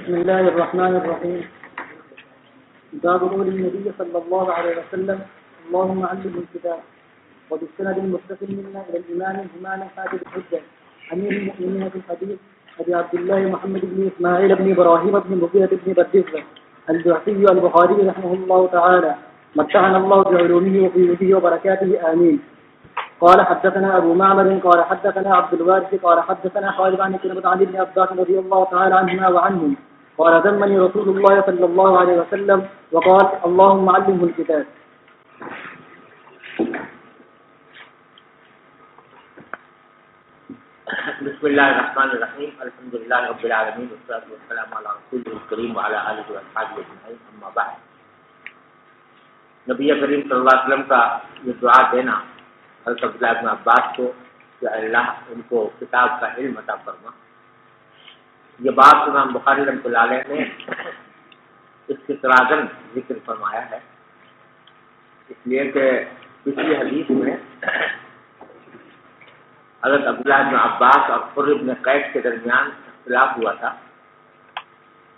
بسم الله الرحمن الرحيم. باب قول النبي صلى الله عليه وسلم اللهم علم الكتاب. وبالسند المتصل منا الى الامام همام حافظ الحجه امير المؤمنين في الحديث ابي عبد الله محمد بن اسماعيل بن ابراهيم بن مغيرة بن بردزبة الجعفي البخاري رحمه الله تعالى متعنا الله بعلومه وفيوده وبركاته آمين. قال حدثنا أبو معمر قال حدثنا عبد الوارث قال حدثنا خالد عن كلمة عن ابن عباس رضي الله تعالى عنهما وعنهم قال ذمني رسول الله صلى الله عليه وسلم وقال اللهم علمه الكتاب. بسم الله الرحمن الرحيم الحمد لله رب العالمين والصلاة والسلام على رسوله الكريم وعلى آله وأصحابه أجمعين أما بعد. نبی کریم صلی اللہ علیہ وسلم کا یہ دعا دینا حضرت عبداللہ ابن عباس کو کہ اللہ ان کو کتاب کا علم عطا فرما، یہ بات امام بخاری رحمۃ اللہ علیہ نے اس کی تراجم ذکر فرمایا ہے، اس لیے کہ پچھلی حدیث میں حضرت عبداللہ ابن عباس اور حر ابن قیس کے درمیان اختلاف ہوا تھا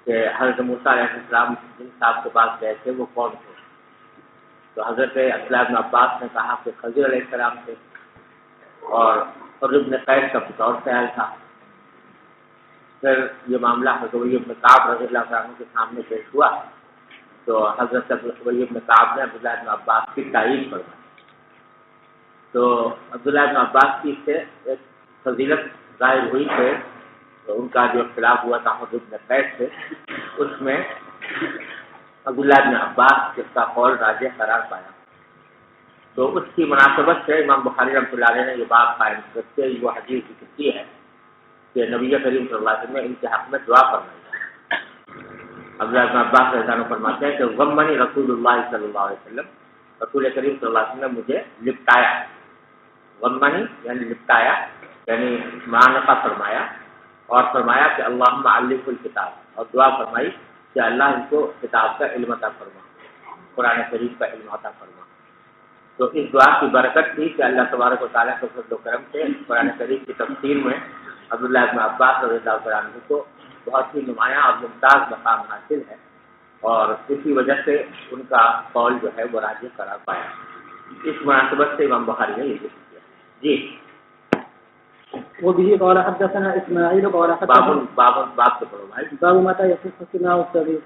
کہ حضرت موسیٰ علیہ السلام جن صاحب کے پاس گئے تھے وہ کون تھے، تو حضرت عبداللہ ابن عباس نے کہا کہ خضر علیہ السلام تھے، اور حر ابن قیس کا کچھ اور خیال تھا۔ پھر یہ معاملہ حضرت ابی ابن کعب رضی اللہ عنہ کے سامنے پیش ہوا تو حضرت ابی ابن کعب نے عبداللہ ابن عباس کی تائید فرمائی، تو عبداللہ ابن عباس کی سے ایک فضیلت ظاہر ہوئی کہ تو ان کا جو اختلاف ہوا تھا حضرت ابن قیس سے، اس میں عبداللہ ابن عباس جس کا قول راجح قرار پایا، تو اس کی مناسبت سے امام بخاری رحمۃ اللہ علیہ نے یہ بات قائم کرتے وہ حدیث ذکر کی ہے کہ نبی کریم صلی اللہ علیہ وسلم نے ان کے حق میں دعا فرمائی ہے۔ عبداللہ ابن عباس رضی اللہ عنہ فرماتے ہیں کہ غمنی رسول اللہ صلی اللہ علیہ وسلم، رسول کریم صلی اللہ علیہ وسلم نے مجھے لپٹایا، غمنی یعنی لپٹایا یعنی معانقہ فرمایا، اور فرمایا کہ اللہم علمہ الکتاب، اور دعا فرمائی کہ اللہ ان کو کتاب کا علم عطا فرما، قرآن کریم کا علم عطا فرما۔ تو اس دعا کی برکت تھی کہ اللہ تبارک و تعالیٰ کے فضل و کرم سے قرآن کریم کی تفسیر میں عبداللہ ابن عباس رضی اللہ عنہ کو بہت ہی نمایاں اور ممتاز مقام حاصل ہے، اور اسی وجہ سے ان کا قول جو ہے وہ راجح قرار پایا۔ اس مناسبت سے امام بخاری نے یہ ذکر کیا۔ جی وبه قال حدثنا اسماعيل قال حدثنا باب سے پڑھو بھائی، باب متى يصح السماع الصغير.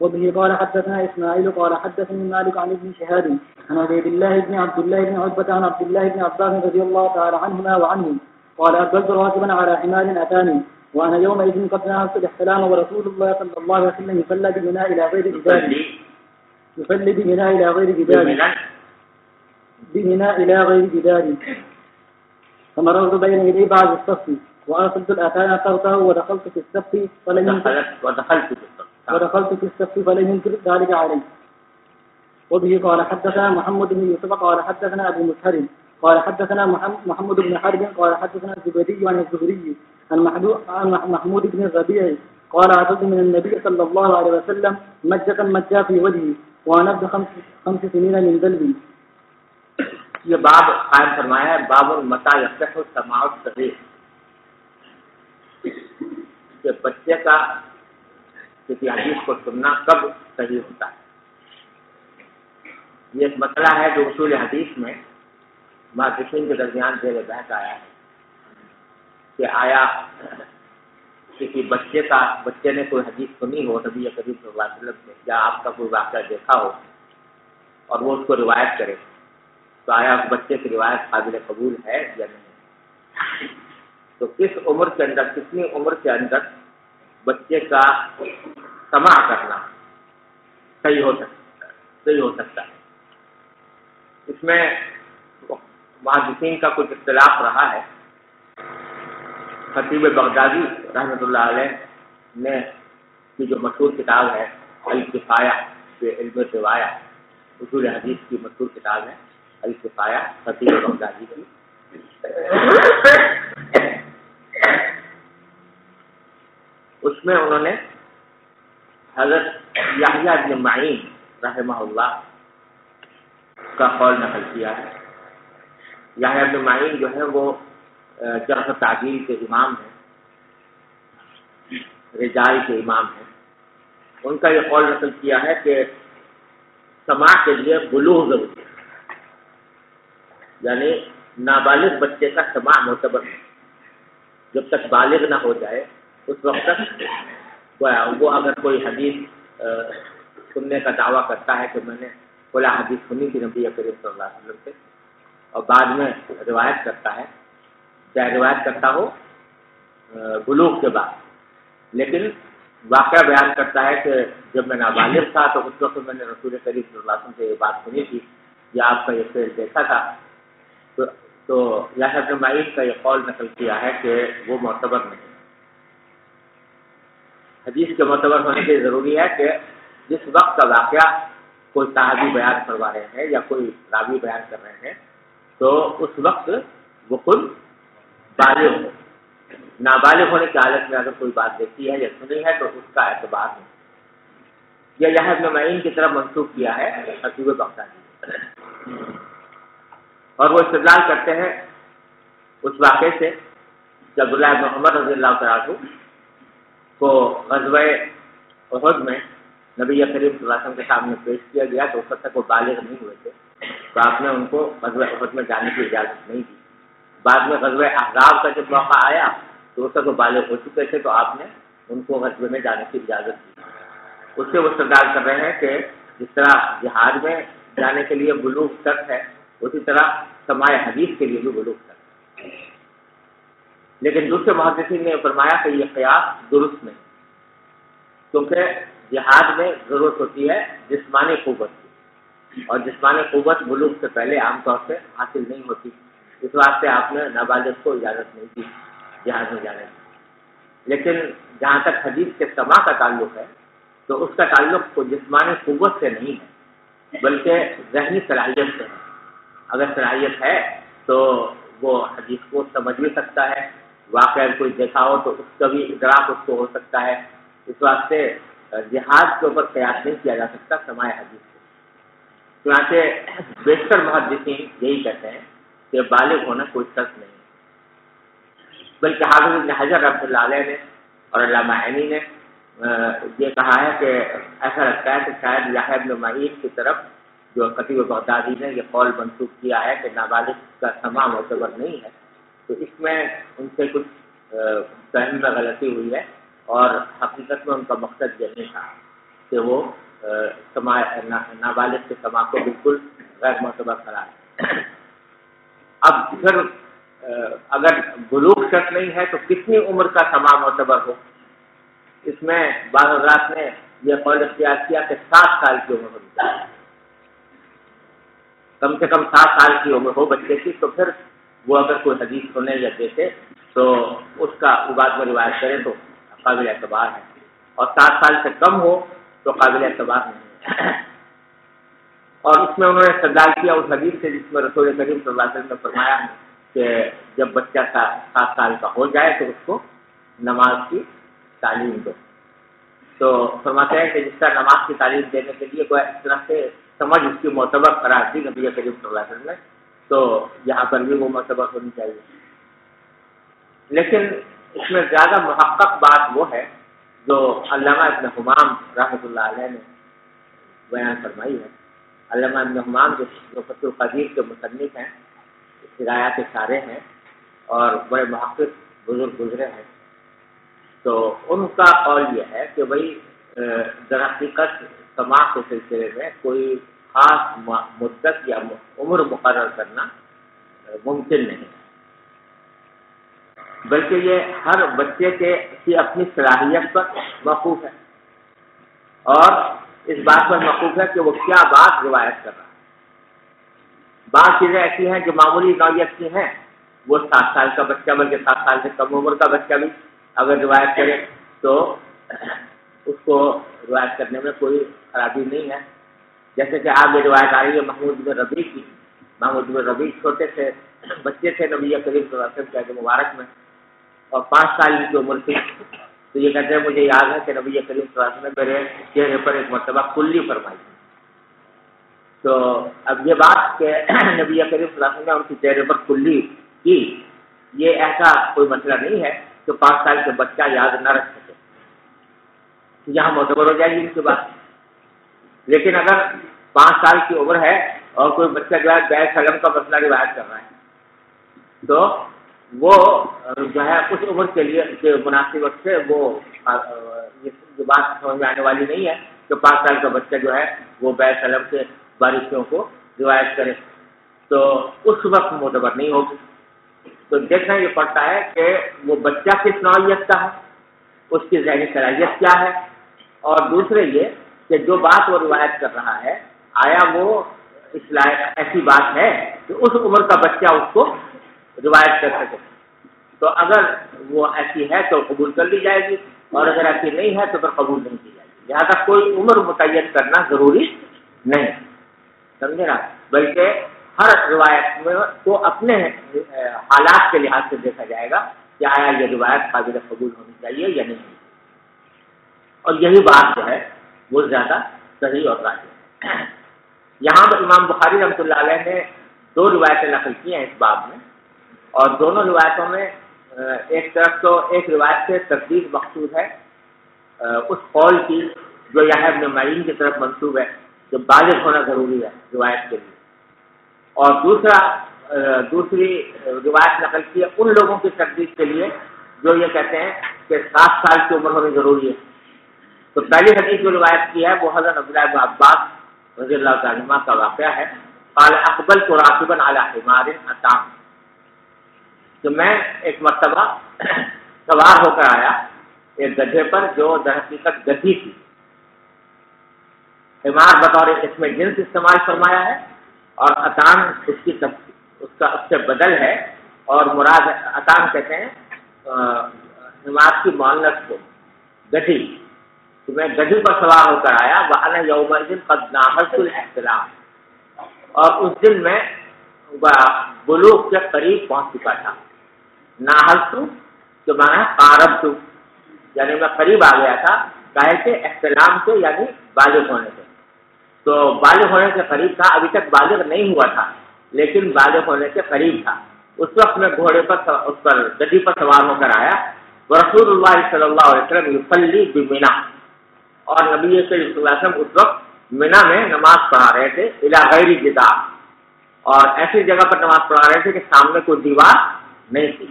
وبه قال حدثنا اسماعيل قال حدثني مالك عن ابن شهاب عن عبد الله بن عتبة عن عبد الله بن عباس رضي الله تعالى عنهما وعنهم قال أقبلت راكبا على حمار أتاني وأنا يومئذ قد نهضت الاحتلام ورسول الله صلى الله عليه وسلم يصلى بمنى إلى غير جدار فمررت بين يدي بعض الصف وأرسلت الأتان ترته ودخلت في الصف فلم ينكر ذلك علي. وبه قال حدثنا محمد بن يوسف قال حدثنا أبو مسهر قال حدثنا محمد بن حرب قال حدثنا الزبيدي عن الزهري عن محمود بن الربيع قال عدد من النبي صلى الله عليه وسلم مجة في وجهه وأنبذ 5 سنين من ذلبي. یہ باب قائم فرمایا ہے باب متى يصح السماع الصغير، کہ بچے کا کسی حدیث کو سننا کب صحیح ہوتا ہے۔ یہ ایک مسئلہ ہے جو اصول حدیث میں محدثین کے درمیان زیر بحث آیا ہے کہ آیا کسی بچے نے کوئی حدیث سنی ہو نبی کریم صلی اللہ علیہ وسلم سے، یا آپ کا کوئی واقعہ دیکھا ہو اور وہ اس کو روایت کرے، تو آیا اس بچے کی روایت قابل قبول ہے یا نہیں؟ تو کس عمر کے اندر، کتنی عمر کے اندر بچے کا سماع کرنا صحیح ہو سکتا ہے؟ اس میں محدثین کا کچھ اختلاف رہا ہے۔ خطیب بغدادی رحمۃ اللہ علیہ نے کی جو مشہور کتاب ہے الکفایہ فی علم الروایہ، اصول حدیث کی مشہور کتاب ہے الکفایہ خطیب بغدادی کی، اس میں انہوں نے حضرت یحییٰ بن معین رحمہ اللہ کا قول نقل کیا ہے۔ یحییٰ بن معین جو ہے وہ جرح و تعدیل کے امام ہیں، رجال کے امام ہیں، ان کا یہ قول نقل کیا ہے کہ سماع کے لیے بلوغ ضروری ہے، یعنی نابالغ بچے کا سماع معتبر ہے، جب تک بالغ نہ ہو جائے اس وقت تک وہ اگر کوئی حدیث سننے کا دعویٰ کرتا ہے کہ میں نے فلاں حدیث سنی تھی نبی کریم صلی اللہ علیہ وسلم سے، اور بعد میں روایت کرتا ہے، چاہے روایت کرتا ہو بلوغ کے بعد، لیکن واقعہ بیان کرتا ہے کہ جب میں نابالغ تھا تو اس وقت میں نے رسول کریم صلی اللہ علیہ وسلم سے یہ بات سنی تھی یا آپ کا یہ فعل دیکھا تھا، تو یحییٰ بن معین کا یہ قول نقل کیا ہے کہ وہ معتبر نہیں۔ حدیث کے معتبر ہونے کے ضروری ہے کہ جس وقت کا واقعہ کوئی صحابی بیان کروا رہے ہیں یا کوئی راوی بیان کر رہے ہیں تو اس وقت وہ خود بالغ ہو، نابالغ ہونے کی حالت میں اگر کوئی بات دیکھی ہے یا سنی ہے تو اس کا اعتبار نہیں۔ یہ یحییٰ بن معین کی طرف منسوخ کیا ہے خطیب بغدادی، اور وہ استدلال کرتے ہیں اس واقعے سے کہ عبداللہ بن عمر رضی اللہ تعالیٰ عنہ کو غزوہ احد میں نبی کریم صلی اللہ علیہ وسلم کے سامنے پیش کیا گیا تو اس وقت تک وہ بالغ نہیں ہوئے تھے، تو آپ نے ان کو غزوہ احد میں جانے کی اجازت نہیں دی۔ بعد میں غزوہ احزاب کا جب موقع آیا تو اس وقت وہ بالغ ہو چکے تھے، تو آپ نے ان کو غزوے میں جانے کی اجازت دی۔ اس سے وہ استدلال کر رہے ہیں کہ جس طرح جہاد میں جانے کے لیے بلوغ شرط ہے، اسی طرح سماع حدیث کے لیے بھی بلوغ شرط ہے۔ لیکن دوسرے محدثین نے فرمایا کہ یہ قیاس درست نہیں، کیونکہ جہاد میں ضرورت ہوتی ہے جسمانی قوت کی، اور جسمانی قوت بلوغ سے پہلے عام طور سے حاصل نہیں ہوتی، اس واسطے آپ نے نابالغ کو اجازت نہیں دی جہاد میں جانے کی۔ لیکن جہاں تک حدیث کے سماع کا تعلق ہے تو اس کا تعلق کو جسمانی قوت سے نہیں ہے بلکہ ذہنی صلاحیت سے ہے۔ اگر صلاحیت ہے تو وہ حدیث کو سمجھ بھی سکتا ہے، واقعہ کوئی دیکھا ہو تو اس کا بھی ادراک اس کو ہو سکتا ہے، اس واسطے جہاد کے اوپر قیاس نہیں کیا جا سکتا سماع حدیث سے۔ چنانچہ بیشتر محدثین یہی کہتے ہیں کہ بالغ ہونا کوئی شرط نہیں، بلکہ حافظ ابن حجر رحمۃ اللہ علیہ نے اور علامہ عینی نے یہ کہا ہے کہ ایسا لگتا ہے کہ شاید یحییٰ بن معین کی طرف جو خطیب بغدادی نے یہ قول منسوخ کیا ہے کہ نابالغ کا سماع معتبر نہیں ہے، تو اس میں ان سے کچھ فہم میں غلطی ہوئی ہے، اور حقیقت میں ان کا مقصد یہ نہیں تھا کہ وہ نابالغ کے سماع کو بالکل غیر معتبر قرار دیں۔ اب پھر اگر بلوغ شرط نہیں ہے تو کتنی عمر کا سماع معتبر ہو؟ اس میں بعض حضرات نے یہ قول اختیار کیا کہ 7 سال کی عمر ہونی چاہیے، کم سے کم 7 سال کی عمر ہو بچے کی، تو پھر وہ اگر کوئی حدیث سنے یا دیکھے تو اس کا بعد میں روایت کرے تو قابل اعتبار ہے، اور 7 سال سے کم ہو تو قابل اعتبار نہیں ہے۔ اور اس میں انہوں نے استدلال کیا اس حدیث سے جس میں رسول کریم صلی اللہ علیہ وسلم نے فرمایا کہ جب بچہ 7 سال کا ہو جائے تو اس کو نماز کی تعلیم دو۔ تو فرماتے ہیں کہ جس طرح نماز کی تعلیم دینے کے لیے کوئی اس طرح سے سمجھ اس کی معتبر قرار دی نبی کریم صلی اللہ علیہ وسلم نے، تو یہاں پر بھی وہ معتبر ہونی چاہیے۔ لیکن اس میں زیادہ محقق بات وہ ہے جو علامہ ابن حمام رحمۃ اللہ علیہ نے بیان فرمائی ہے۔ علامہ ابن حمام جو فتح القدیر کے مصنف ہیں، ہدایات سارے ہیں اور بڑے محقق بزرگ گزرے ہیں، تو ان کا قول یہ ہے کہ بھائی در حقیقت سماع کے سلسلے میں کوئی خاص مدت یا عمر مقرر کرنا ممکن نہیں، بلکہ یہ ہر بچے کی اپنی صلاحیت پر موقوف ہے، اور اس بات پر موقوف ہے کہ وہ کیا بات روایت کر رہا ہے۔ بعض چیزیں ایسی ہیں جو معمولی نوعیت کی ہیں، وہ 7 سال کا بچہ بلکہ 7 سال سے کم عمر کا بچہ بھی اگر روایت کرے تو اس کو روایت کرنے میں کوئی خرابی نہیں ہے۔ جیسے کہ آپ یہ روایت آ رہی ہے محمود بن ربیع کی، محمود بن ربیع چھوٹے سے بچے تھے نبی کریم صلی اللہ علیہ وسلم کے عہد مبارک میں، اور 5 سال کی عمر تھی، تو یہ کہتے ہیں مجھے یاد ہے کہ نبی کریم صلی اللہ علیہ وسلم نے میرے چہرے پر ایک مرتبہ کلی فرمائی۔ تو اب یہ بات کہ نبی کریم صلی اللہ علیہ وسلم نے ان کے چہرے پر کلی کی، یہ ایسا کوئی مسئلہ نہیں ہے کہ 5 سال کے بچہ یاد نہ رکھ سکے، یہاں معتبر ہو جائے گی ان کی بات. لیکن اگر 5 سال کی عمر ہے اور کوئی بچہ جو ہے بیع سلم کا مسئلہ روایت کر رہا ہے تو وہ جو ہے اس عمر کے لیے مناسبت سے وہ یہ بات سمجھ میں آنے والی نہیں ہے کہ 5 سال کا بچہ جو ہے وہ بیع سلم سے باریکیوں کو روایت کرے، تو اس وقت معتبر نہیں ہوگی. تو دیکھنا یہ پڑتا ہے کہ وہ بچہ کس نوعیت کا ہے، اس کی ذہنی صلاحیت کیا ہے، اور دوسرے یہ کہ جو بات وہ روایت کر رہا ہے آیا وہ ایسی بات ہے کہ اس عمر کا بچہ اس کو روایت کر سکے. تو اگر وہ ایسی ہے تو قبول کر لی جائے گی، اور اگر ایسی نہیں ہے تو پھر قبول نہیں کی جائے گی. لہٰذا کوئی عمر متعین کرنا ضروری نہیں، سمجھے نا، بلکہ ہر روایت میں کو اپنے حالات کے لحاظ سے دیکھا جائے گا کہ آیا یہ روایت قابل قبول ہونی چاہیے یا نہیں. اور یہی بات جو ہے وہ زیادہ صحیح اور راجح ہے. یہاں پر امام بخاری رحمۃ اللہ علیہ نے 2 روایتیں نقل کی ہیں اس باب میں، اور دونوں روایتوں میں ایک طرف تو ایک روایت سے تردید مقصود ہے اس قول کی جو یحییٰ ابن معین کی طرف منسوب ہے کہ بالغ ہونا ضروری ہے روایت کے لیے، اور دوسری روایت نقل کی ہے ان لوگوں کی تردید کے لیے جو یہ کہتے ہیں کہ 7 سال کی عمر ہونی ضروری ہے. تو پہلی حدیث جو روایت کی ہے وہ حضرت عبداللہ بن عباس رضی اللہ تعالیٰ عنہما کا واقعہ ہے. قال اقبلت راكبا على حمار اتام، کہ میں ایک مرتبہ سوار ہو کر آیا ایک گدھے پر جو در حقیقت گدھی تھی. حمار بطور اس میں جنس استعمال فرمایا ہے، اور اتان اس سے بدل ہے، اور مراد اتان کہتے ہیں حمار کی مؤنث کو گدھی. تو میں گدھی پر سوار ہو کر آیا وَأَنَا يَوْمَئِذٍ قَدْ نَاهَزْتُ الْاحْتِلَامَ، اور اس دن میں بلوغ کے قریب پہنچ چکا تھا. ناہزتو جو معنی ہے قاربتو، یعنی میں قریب آ گیا تھا، کہے کہ احتلام سے یعنی بالغ ہونے سے. تو بالغ ہونے سے قریب تھا، ابھی تک بالغ نہیں ہوا تھا لیکن بالغ ہونے سے قریب تھا. اس وقت میں گھوڑے پر اس پر گدھی پر سوار ہو کر آیا. ورسول اللہ صلی اللہ علیہ وسلم یصلی بمنا، اور نبی صلی اللہ علیہ وسلم اس وقت منا میں نماز پڑھا رہے تھے الی غیر جدار، اور ایسی جگہ پر نماز پڑھا رہے تھے کہ سامنے کوئی دیوار نہیں تھی.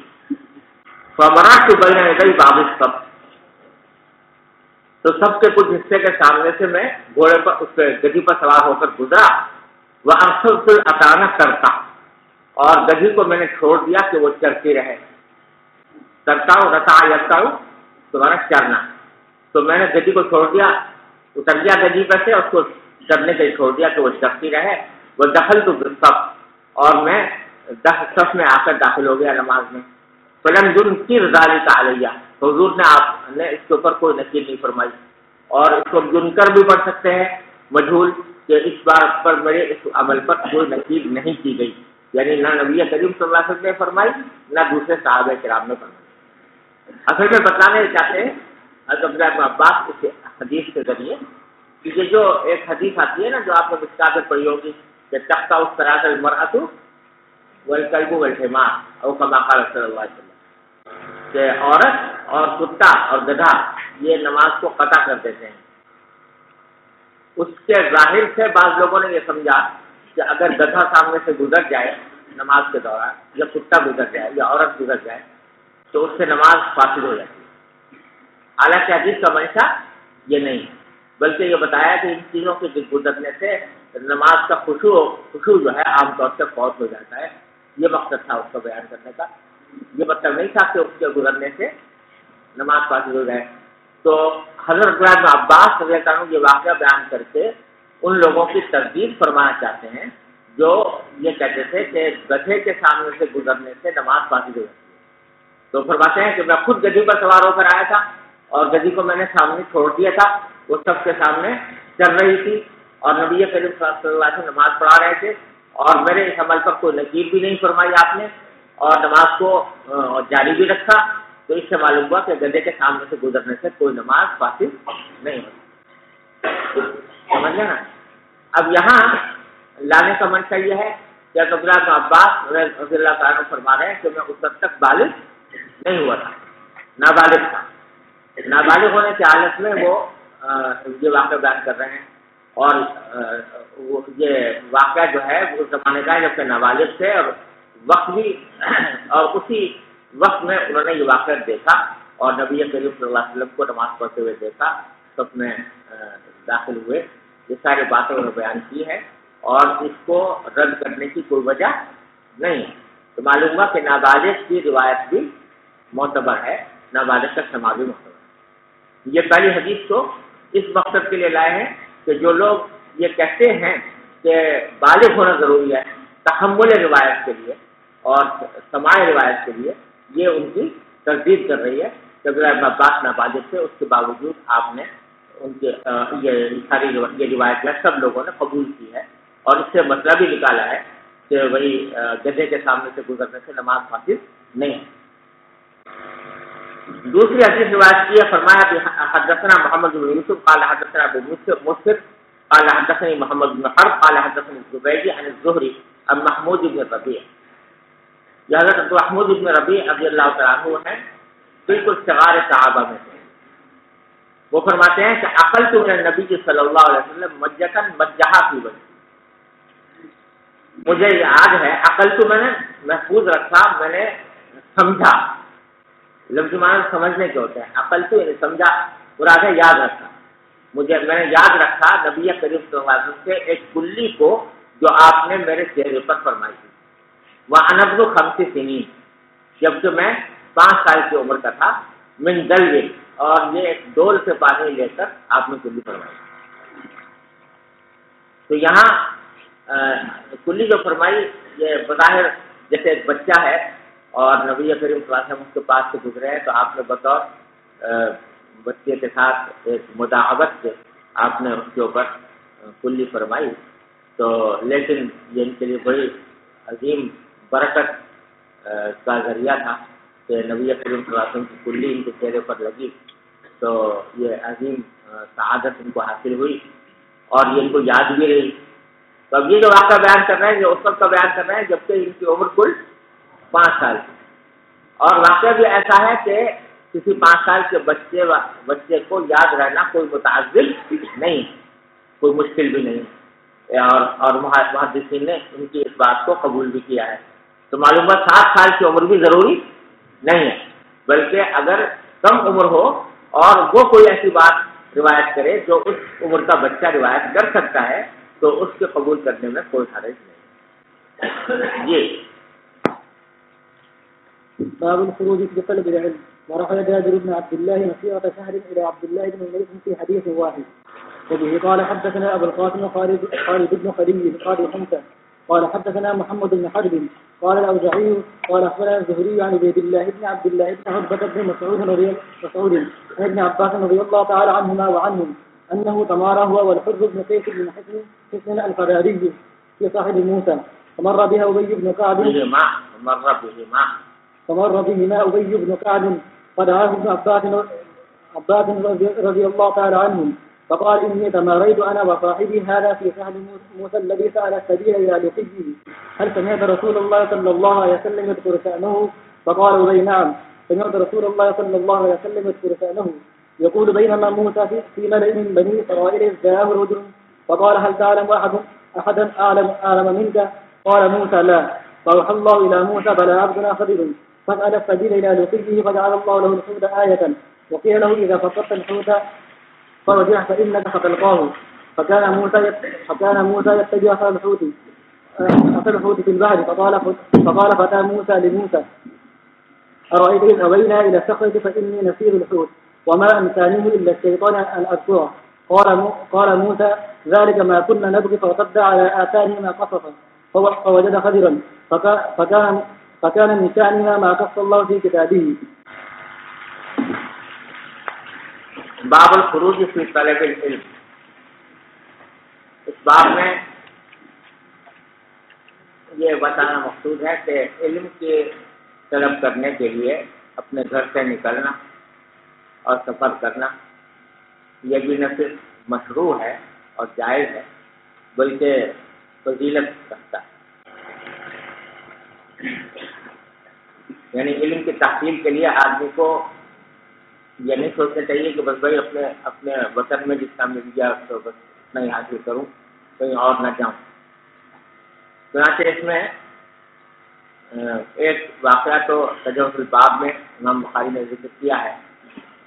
فمرات بین یدی باب الصف، تو سب کے کچھ حصے کے سامنے سے میں گھوڑے پر اس پہ گدھی پر سوار ہو کر گزرا. وارسلت الاتان کرتا، اور گدھی کو میں نے چھوڑ دیا کہ وہ چرتی رہے. کرتا ہوں رتا یرتا ہوں تمہارا چرنا، تو میں نے گدھی کو چھوڑ دیا، اتر گیا گدھی پر سے، اس کو چرنے کے لیے چھوڑ دیا کہ وہ چرتی رہے. وہ دخل تو صف، اور میں صف میں آ کر داخل ہو گیا نماز میں. فلم ينكر ذلك علیہ، حضور نے آپ نے اس کے اوپر کوئی نکیر نہیں فرمائی. اور اس کو منکر بھی پڑھ سکتے ہیں مجہول، کہ اس بات پر میرے اس عمل پر کوئی نکیر نہیں کی گئی، یعنی نہ نبی کریم صلی اللہ علیہ وسلم نے فرمائی نہ دوسرے صحابہ کرام نے فرمائی. اصل میں بتانے چاہتے ہیں حضرت عبداللہ بن عباس اس حدیث کے ذریعے کہ یہ جو ایک حدیث آتی ہے نا جو آپ نے مشکات میں پڑھی ہوگی کہ تختہ اس طرح سے المرأۃ والکلب والحمار او کما قال صلی اللہ علیہ وسلم، کہ عورت اور کتا اور گدھا یہ نماز کو قطع کر دیتے ہیں. اس کے ظاہر سے بعض لوگوں نے یہ سمجھا کہ اگر گدھا سامنے سے گزر جائے نماز کے دوران، یا کتا گزر جائے یا عورت گزر جائے تو اس سے نماز فاسد ہو جاتی ہے. حالانکہ حدیث کا منشا یہ نہیں، بلکہ یہ بتایا کہ ان چیزوں کے گزرنے سے نماز کا خشوع جو ہے عام طور سے فوت ہو جاتا ہے. یہ مقصد تھا اس کا بیان کرنے کا. یہ مطلب نہیں تھا کہ اس کے گزرنے سے نماز فاسد ہو جائے. تو حضرت عبداللہ بن عباس رضی اللہ عنہ یہ واقعہ بیان کر کے ان لوگوں کی تردید فرمانا چاہتے ہیں جو یہ کہتے تھے کہ گدھے کے سامنے سے گزرنے سے نماز فاسد ہو جاتی ہے. تو فرماتے ہیں کہ میں خود گدھی پر سوار ہو کر آیا تھا اور گدھی کو میں نے سامنے چھوڑ دیا تھا، وہ سب کے سامنے چل رہی تھی اور نبی کریم صلی اللہ علیہ وسلم نماز پڑھا رہے تھے، اور میرے اس عمل پر کوئی نکیر بھی نہیں فرمائی آپ نے، اور نماز کو جاری بھی رکھا. تو اس سے معلوم ہوا کہ گدھے کے سامنے سے گزرنے سے کوئی نماز فاسد نہیں ہوتی. سمجھ گئے نا. اب یہاں لانے کا منشا یہ ہے کہ عبداللہ بن عباس رضی اللہ تعالیٰ فرما رہے ہیں کہ میں اس وقت تک بالغ نہیں ہوا تھا، نابالغ تھا. نابالغ ہونے کی حالت میں وہ یہ واقعہ بیان کر رہے ہیں، اور یہ واقعہ جو ہے وہ اس زمانے کا ہے جب کہ نابالغ تھے، اور وقت بھی اور اسی وقت میں انہوں نے یہ واقعہ دیکھا اور نبی کریم صلی اللہ علیہ وسلم کو نماز پڑھتے ہوئے دیکھا، سب میں داخل ہوئے. یہ ساری باتیں انہوں نے بیان کی ہے اور اس کو رد کرنے کی کوئی وجہ نہیں. تو معلوم ہوا کہ نابالغ کی روایت بھی معتبر ہے، نابالغ کا سماع بھی معتبر ہے. یہ پہلی حدیث کو اس مقصد کے لیے لائے ہیں کہ جو لوگ یہ کہتے ہیں کہ بالغ ہونا ضروری ہے تحمل روایت کے لیے اور سماع روایت کے لیے، یہ ان کی تردید کر رہی ہے کہ عبداللہ ابن عباس نابالغ تھے، اس کے باوجود آپ نے ان کے یہ ساری یہ روایت جو ہے سب لوگوں نے قبول کی ہے، اور اس سے مسئلہ بھی نکالا ہے کہ وہی گدھے کے سامنے سے گزرنے سے نماز فاسد نہیں ہے. دوسری حدیث روایت کی ہے، فرمایا حدثنا محمد بن یوسف قال حدثنا ابو مسر قال حدثني محمد بن حرب قال حدثني الزبيدي عن الزهري عن محمود بن ربيع. یہ حضرت محمود بن ربیع رضی اللہ تعالیٰ عنہ ہیں، بالکل صغار صحابہ میں سے. وہ فرماتے ہیں کہ عقلت من النبی صلی اللہ علیہ وسلم مجتن مجہا فی وجہ. مجھے یاد ہے، عقلت میں نے محفوظ رکھا، میں نے سمجھا. لفظ معنی سمجھنے کے ہوتے ہیں، عقلت یعنی سمجھا، مراد ہے یاد رکھا. میں نے یاد رکھا نبی کریم صلی اللہ علیہ وسلم سے ایک کلی کو جو آپ نے میرے چہرے پر فرمائی تھی. وَأَنَا ابْنُ 5 سنین، جبکہ میں 5 سال کی عمر کا تھا. من دلو، اور یہ ایک ڈول سے پانی لے کر آپ نے کلی فرمائی. تو یہاں کلی جو فرمائی یہ بظاہر جیسے ایک بچہ ہے اور نبی کریم صلی اللہ علیہ وسلم اس کے پاس سے گزرے ہیں، تو آپ نے بطور بچے کے ساتھ ایک مداعبت سے آپ نے اس کے اوپر کلی فرمائی. تو لیکن یہ ان کے لیے بڑی عظیم برکت کا ذریعہ تھا کہ نبی کریم صلی اللہ علیہ وسلم کی کلی ان کے چہرے پر لگی، تو یہ عظیم سعادت ان کو حاصل ہوئی اور یہ ان کو یاد بھی رہی. تو اب یہ جو واقعہ بیان کر رہے ہیں یہ اس وقت کا بیان کر رہے ہیں جبکہ ان کی عمر کل 5 سال کی. اور واقعہ بھی ایسا ہے کہ کسی 5 سال کے بچے کو یاد رہنا کوئی متعذر نہیں، کوئی مشکل بھی نہیں. اور محدثین نے ان کی اس بات کو قبول بھی کیا ہے. تو معلوم ہے 7 سال کی عمر بھی ضروری نہیں ہے، بلکہ اگر کم عمر ہو اور وہ کوئی ایسی بات روایت کرے جو اس عمر کا بچہ روایت کر سکتا ہے تو اس کے قبول کرنے میں کوئی حرج نہیں. یہ باب الخروج في طلب العلم. ورحل جابر بن عبد الله مسيرة شهر إلى عبد الله بن مليك في حديث واحد. وبه قال حدثنا أبو القاسم خالد بن خليل قال حمزة قال حدثنا محمد بن حرب قال الأوزاعي قال أخبرنا الزهري عن عبيد الله بن عبد الله بن عتبة بن مسعود عن ابن عباس رضي الله تعالى عنهما وعنهم أنه تمارى هو والحر بن قيس بن حسن الفراري في صاحب موسى فمر بها أبي بن كعب فمر بهما أبي بن كعب فدعاه ابن عباس رضي الله تعالى عنهم فقال إني تماريت أنا وصاحبي هذا في سهل موسى الذي سأل السبيل إلى لقيه هل سمعت رسول الله صلى الله عليه وسلم يذكر شأنه؟ فقال أبي نعم سمعت رسول الله صلى الله عليه وسلم يذكر شأنه يقول بينما موسى في ملئ من بني إسرائيل جاءه رجل فقال هل تعلم أحدا أعلم منك؟ قال موسى لا. فأوحى الله إلى موسى بلى عبدنا خضر فسأل السبيل إلى لقيه فجعل الله له الحوت آية وقيل له إذا فقدت الحوت فرجع فإنك فتلقاه. فكان موسى يتبع أثر الحوت في البحر فقال فتى موسى لموسى أرأيت إذ أوينا إلى الصخرة فإني نسير الحوت وما أمكانه إلا الشيطان أن أذكره. قال موسى ذلك ما كنا نبغي فارتد على آثارهما قصصا فوجد خضرا فكان من شأنها ما قص الله في كتابه. باب الخروج فی طلب العلم. اس باب میں یہ بتانا مقصود ہے کہ علم کی طلب کرنے کے لیے اپنے گھر سے نکلنا اور سفر کرنا یہ بھی نہ صرف مشروع ہے اور جائز ہے بلکہ فضیلت رکھتا ہے. یعنی علم کی تحصیل کے لیے آدمی کو یہ نہیں سوچنا چاہیے کہ بس بھائی اپنے وطن میں جتنا مل گیا تو بس اتنا ہی حاصل کروں، کہیں اور نہ جاؤں۔ چنانچہ اس میں ایک واقعہ تو تجوز الباب میں امام بخاری نے ذکر کیا ہے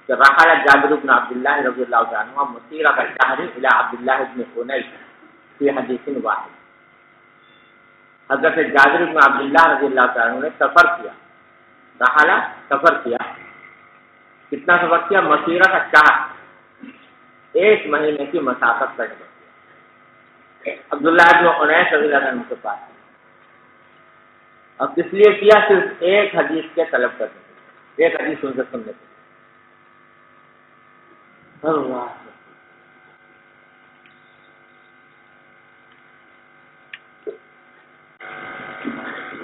کہ رحل جابر بن عبداللہ رضی اللہ عنہ مسیرۃ الشہر الی عبداللہ بن حنیف فی حدیث واحد۔ حضرت جابر بن عبداللہ رضی اللہ عنہ نے سفر کیا، رحل سفر کیا، کتنا سفر کیا؟ مسیرۃ الشہر، 1 مہینے کی مسافت کا سفر کیا عبداللہ بن حنیف رضی اللہ عنہ کے پاس، اور کس لیے کیا؟ صرف ایک حدیث کے طلب کرنے کے لیے، ایک حدیث ان سے سننے کے لیے۔ اللہ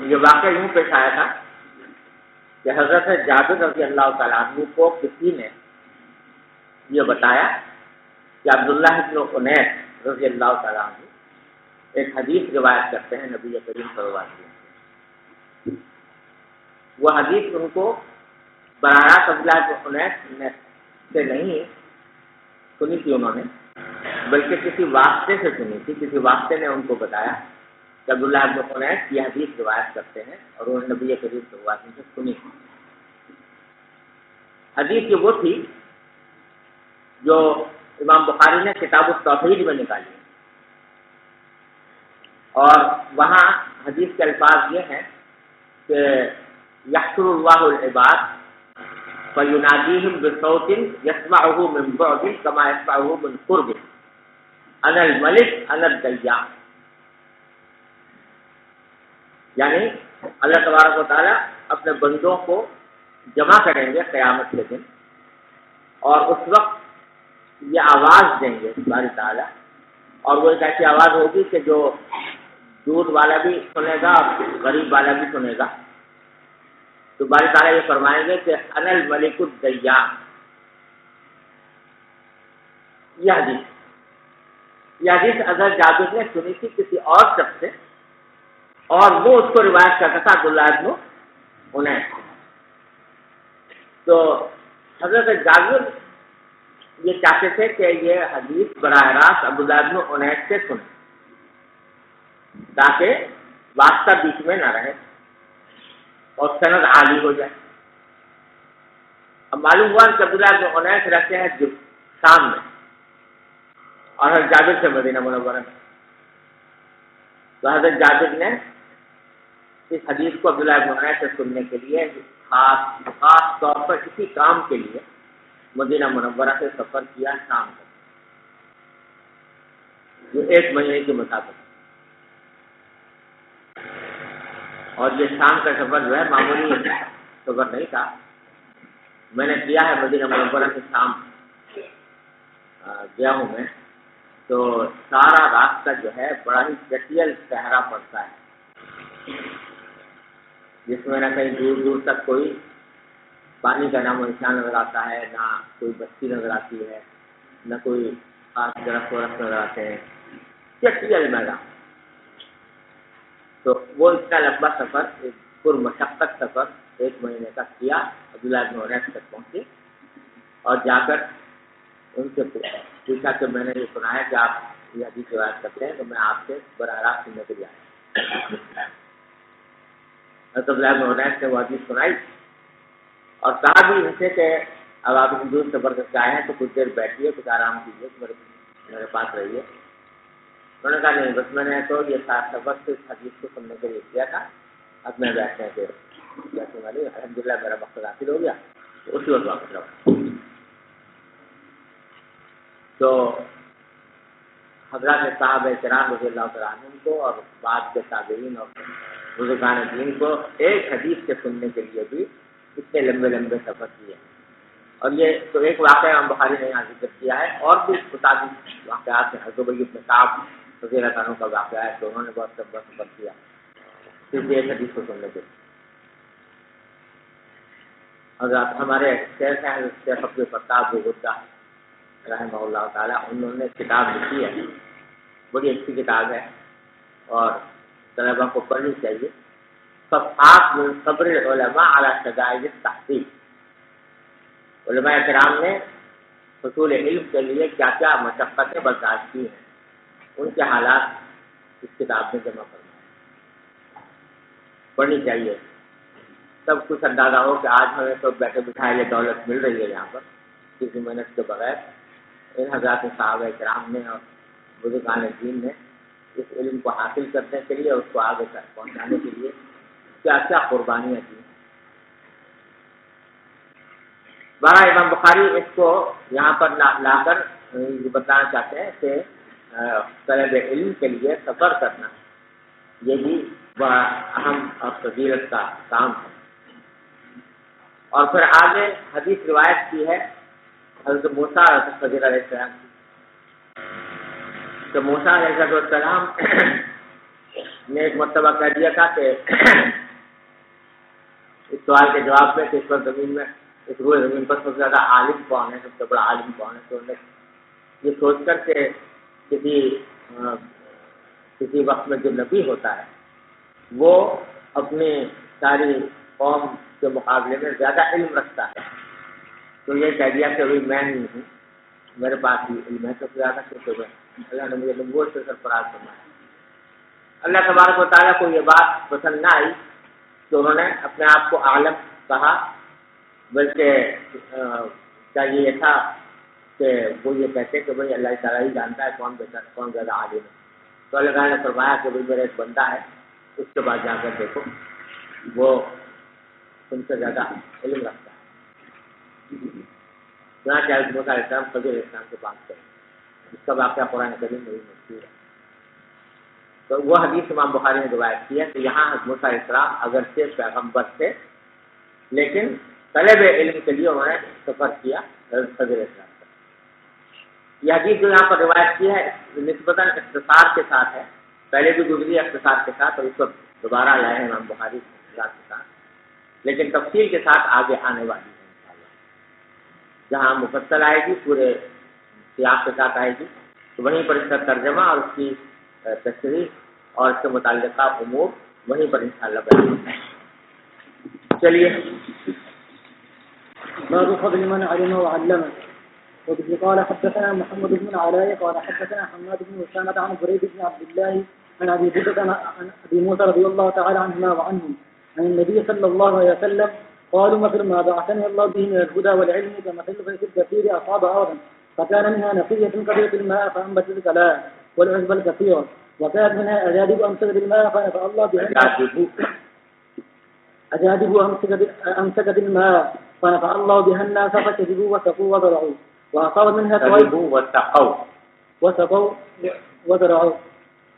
یہ واقعہ یوں پیش آیا تھا کہ حضرت جابر رضی اللہ تعالیٰ عنہ کو کسی نے یہ بتایا کہ عبداللہ بن حنیف رضی اللہ تعالیٰ عنہ ایک حدیث روایت کرتے ہیں نبی کریم صلی اللہ علیہ وسلم۔ وہ حدیث ان کو براہ راست عبداللہ بن حنیف سے نہیں سنی تھی انہوں نے، بلکہ کسی واسطے سے سنی تھی، کسی واسطے نے ان کو بتایا کہ عبداللہ بن حنیف یہ حدیث روایت کرتے ہیں، اور انہوں نے نبی کریم صلی اللہ علیہ وسلم سے سنی۔ حدیث یہ وہ تھی جو امام بخاری نے کتاب التوحید میں نکالی، اور وہاں حدیث کے الفاظ یہ ہیں کہ یحشر اللہ العباد فینادیہم بصوت یسمعہ من بعد کما یسمعہ من قرب انا الملک انا الدیان، یعنی اللہ تبارک و تعالیٰ اپنے بندوں کو جمع کریں گے قیامت کے دن، اور اس وقت یہ آواز دیں گے باری تعالیٰ، اور وہ ایک ایسی آواز ہوگی کہ جو دودھ والا بھی سنے گا اور غریب والا بھی سنے گا۔ تو باری تعالیٰ یہ فرمائیں گے کہ انا الملک الدیان۔ یہ حدیث حضرت جابر نے سنی تھی کسی اور شخص سے، اور وہ اس کو روایت کرتا تھا عبداللہ بن حنیف۔ تو حضرت جابر یہ چاہتے تھے کہ یہ حدیث براہ راست عبداللہ بن حنیف سے سنیں تاکہ واسطہ بیچ میں نہ رہے اور سند عالی ہو جائے۔ اب معلوم ہوا کہ عبداللہ بن حنیف رہتے ہیں شام میں، اور حضرت جابر سے مدینہ منورہ میں، تو حضرت جابر نے اس حدیث کو عبداللہ بن حنیف سے سننے کے لیے خاص طور پر اسی کام کے لیے مدینہ منورہ سے سفر کیا شام تک، جو 1 مہینے کی مسافت، اور یہ شام کا سفر جو ہے معمولی سفر نہیں تھا۔ میں نے کیا ہے مدینہ منورہ سے شام گیا ہوں میں، تو سارا راستہ جو ہے بڑا ہی جٹیل صحرا پڑتا ہے، جس میں نہ کہیں دور دور تک کوئی پانی کا نام و نشان نظر آتا ہے، نہ کوئی بستی نظر آتی ہے، نہ کوئی خاص درخت ورخت نظر آتے ہیں، جٹیل میدان۔ تو وہ اتنا لمبا سفر، ایک پرمشقت سفر 1 مہینے کا کیا، عبداللہ بن حنیف تک پہنچے، اور جا کر ان سے پوچھا کہ میں نے یہ سنا ہے کہ آپ یہ حدیث روایت کرتے ہیں، تو میں آپ سے براہ راست سننے کے لیے آیا۔ عبداللہ بن حنیف نے وہ حدیث سنائی، اور کہا بھی ان سے کہ اب آپ دور سفر کر کے آئے ہیں تو کچھ دیر بیٹھیے، کچھ آرام کیجیے، میرے پاس رہیے۔ انہوں نے کہا نہیں، بس میں نے تو یہ سفر صرف حدیث کو سننے کے لیے کیا تھا، اب میں بیٹھنے کے والی الحمد للہ میرا مقصد حاصل ہو گیا، تو اسی وقت واپس رہا۔ تو حضرات صحابہ کرام رضی اللہ تعالیٰ عنہم کو اور بعد کے تابعین اور بزرگان دین کو ایک حدیث کے سننے کے لیے بھی اتنے لمبے لمبے سفر کیے، اور یہ تو ایک واقعہ امام بخاری نے یہاں ذکر کیا ہے، اور بھی متعدد واقعات ہیں۔ حضرت ابی بن کعب رضی اللہ عنہ کا واقعہ ہے کہ انہوں نے بہت لمبا سفر کیا صرف ایک حدیث کو سننے کے لیے۔ حضرات ہمارے شیخ ہیں شیخ عبد الفتاح بغدہ رحمہ اللہ تعالیٰ، انہوں نے کتاب لکھی ہے، بڑی اچھی کتاب ہے اور طلبا کو پڑھنی چاہیے، صفحات من صبر العلماء علی شدائد التحقیق۔ علماء کرام نے حصول علم کے لیے کیا کیا مشقتیں برداشت کی ہیں، ان کے حالات اس کتاب میں جمع کرنا پڑھنی چاہیے، سب کچھ اندازہ ہو کہ آج ہمیں تو بیٹھے بٹھائے یہ دولت مل رہی ہے یہاں پر کسی محنت کے بغیر۔ ان حضرات صحابہ کرام نے اور بزرگان دین نے اس علم کو حاصل کرنے کے لیے، اس کو آگے تک پہنچانے کے لیے کیا کیا قربانیاں دی۔ بارہ امام بخاری اس کو یہاں پر لا کر یہ بتانا چاہتے ہیں کہ طلب علم کے لیے سفر کرنا یہ بھی بڑا اہم اور فضیلت کا کام ہے۔ اور پھر آگے حدیث روایت کی ہے حضرت موسیٰ اور حضرت خضر علیہ السلام کی، تو موسیٰ علیہ السلام نے ایک مرتبہ کہہ دیا تھا کہ اس سوال کے جواب میں کہ اس پر زمین میں اس روئے زمین پر سب سے زیادہ عالم کون ہے، سب سے بڑا عالم کون ہے، تو انہوں نے یہ سوچ کر کہ کسی وقت میں جو نبی ہوتا ہے وہ اپنی ساری قوم کے مقابلے میں زیادہ علم رکھتا ہے، تو یہ کہہ دیا کہ ابھی میں نہیں ہوں، میرے پاس ہی علم ہے سب سے زیادہ، کیونکہ اللہ نے مجھے نبوت سے سرفراز فرمایا۔ اللہ تبارک و تعالیٰ کو یہ بات پسند نہ آئی تو انہوں نے اپنے آپ کو عالم کہا، بلکہ چاہیے یہ تھا کہ وہ یہ کہتے کہ بھائی اللہ تعالیٰ ہی جانتا ہے کون بہتر کون زیادہ عالم ہے۔ تو اللہ تعالیٰ نے فرمایا کہ بھائی میرا ایک بندہ ہے، اس کے بعد جا کر دیکھو وہ تم سے زیادہ علم رکھتا ہے۔ چنانچہ حضرت موسیٰ علیہ السلام خضر علیہ السلام سے بات کریں، اس کا واقعہ قرآن کریم میں مشہور ہے۔ تو وہ حدیث امام بخاری نے روایت کی ہے کہ یہاں حضرت موسیٰ علیہ السلام اگرچہ پیغمبر تھے لیکن طلب علم کے لیے انہوں نے سفر کیا حضرت خضر علیہ السلام کا۔ یہ حدیث جو یہاں پر روایت کی ہے نسبتاً اختصار کے ساتھ ہے، پہلے بھی گزری اختصار کے ساتھ اور اس کو دوبارہ لائے ہیں امام بخاری کے ساتھ، لیکن تفصیل کے ساتھ آگے آنے والی ہے انشاءاللہ۔ جہاں مفصل آئے گی پورے سیاق کے ساتھ آئے گی تو وہیں پر اس کا ترجمہ اور اس کی تشریح اور اس سے متعلقہ امور وہیں پر انشاءاللہ بیان ہوگا۔ چلیے باب فضل من علم وعلم. وبه قال حدثنا محمد بن العلاء قال حدثنا حماد بن أسامة عن بريد بن عبد الله عن أبي بردة عن أبي موسى رضي الله تعالى عنهما وعنهم عن النبي صلى الله عليه وسلم قالوا مثل ما بعثني الله به من الهدى والعلم كمثل غيث الكثير أصاب أرضا فكان منها نقية كبيرة الماء فأنبتت الكلام والعشب الكثير وكانت منها أجادب أمسكت الماء فنفع الله بها أجادب أمسكت الماء فنفع الله بها الناس فكذبوا وسقوا وزرعوا وأصاب منها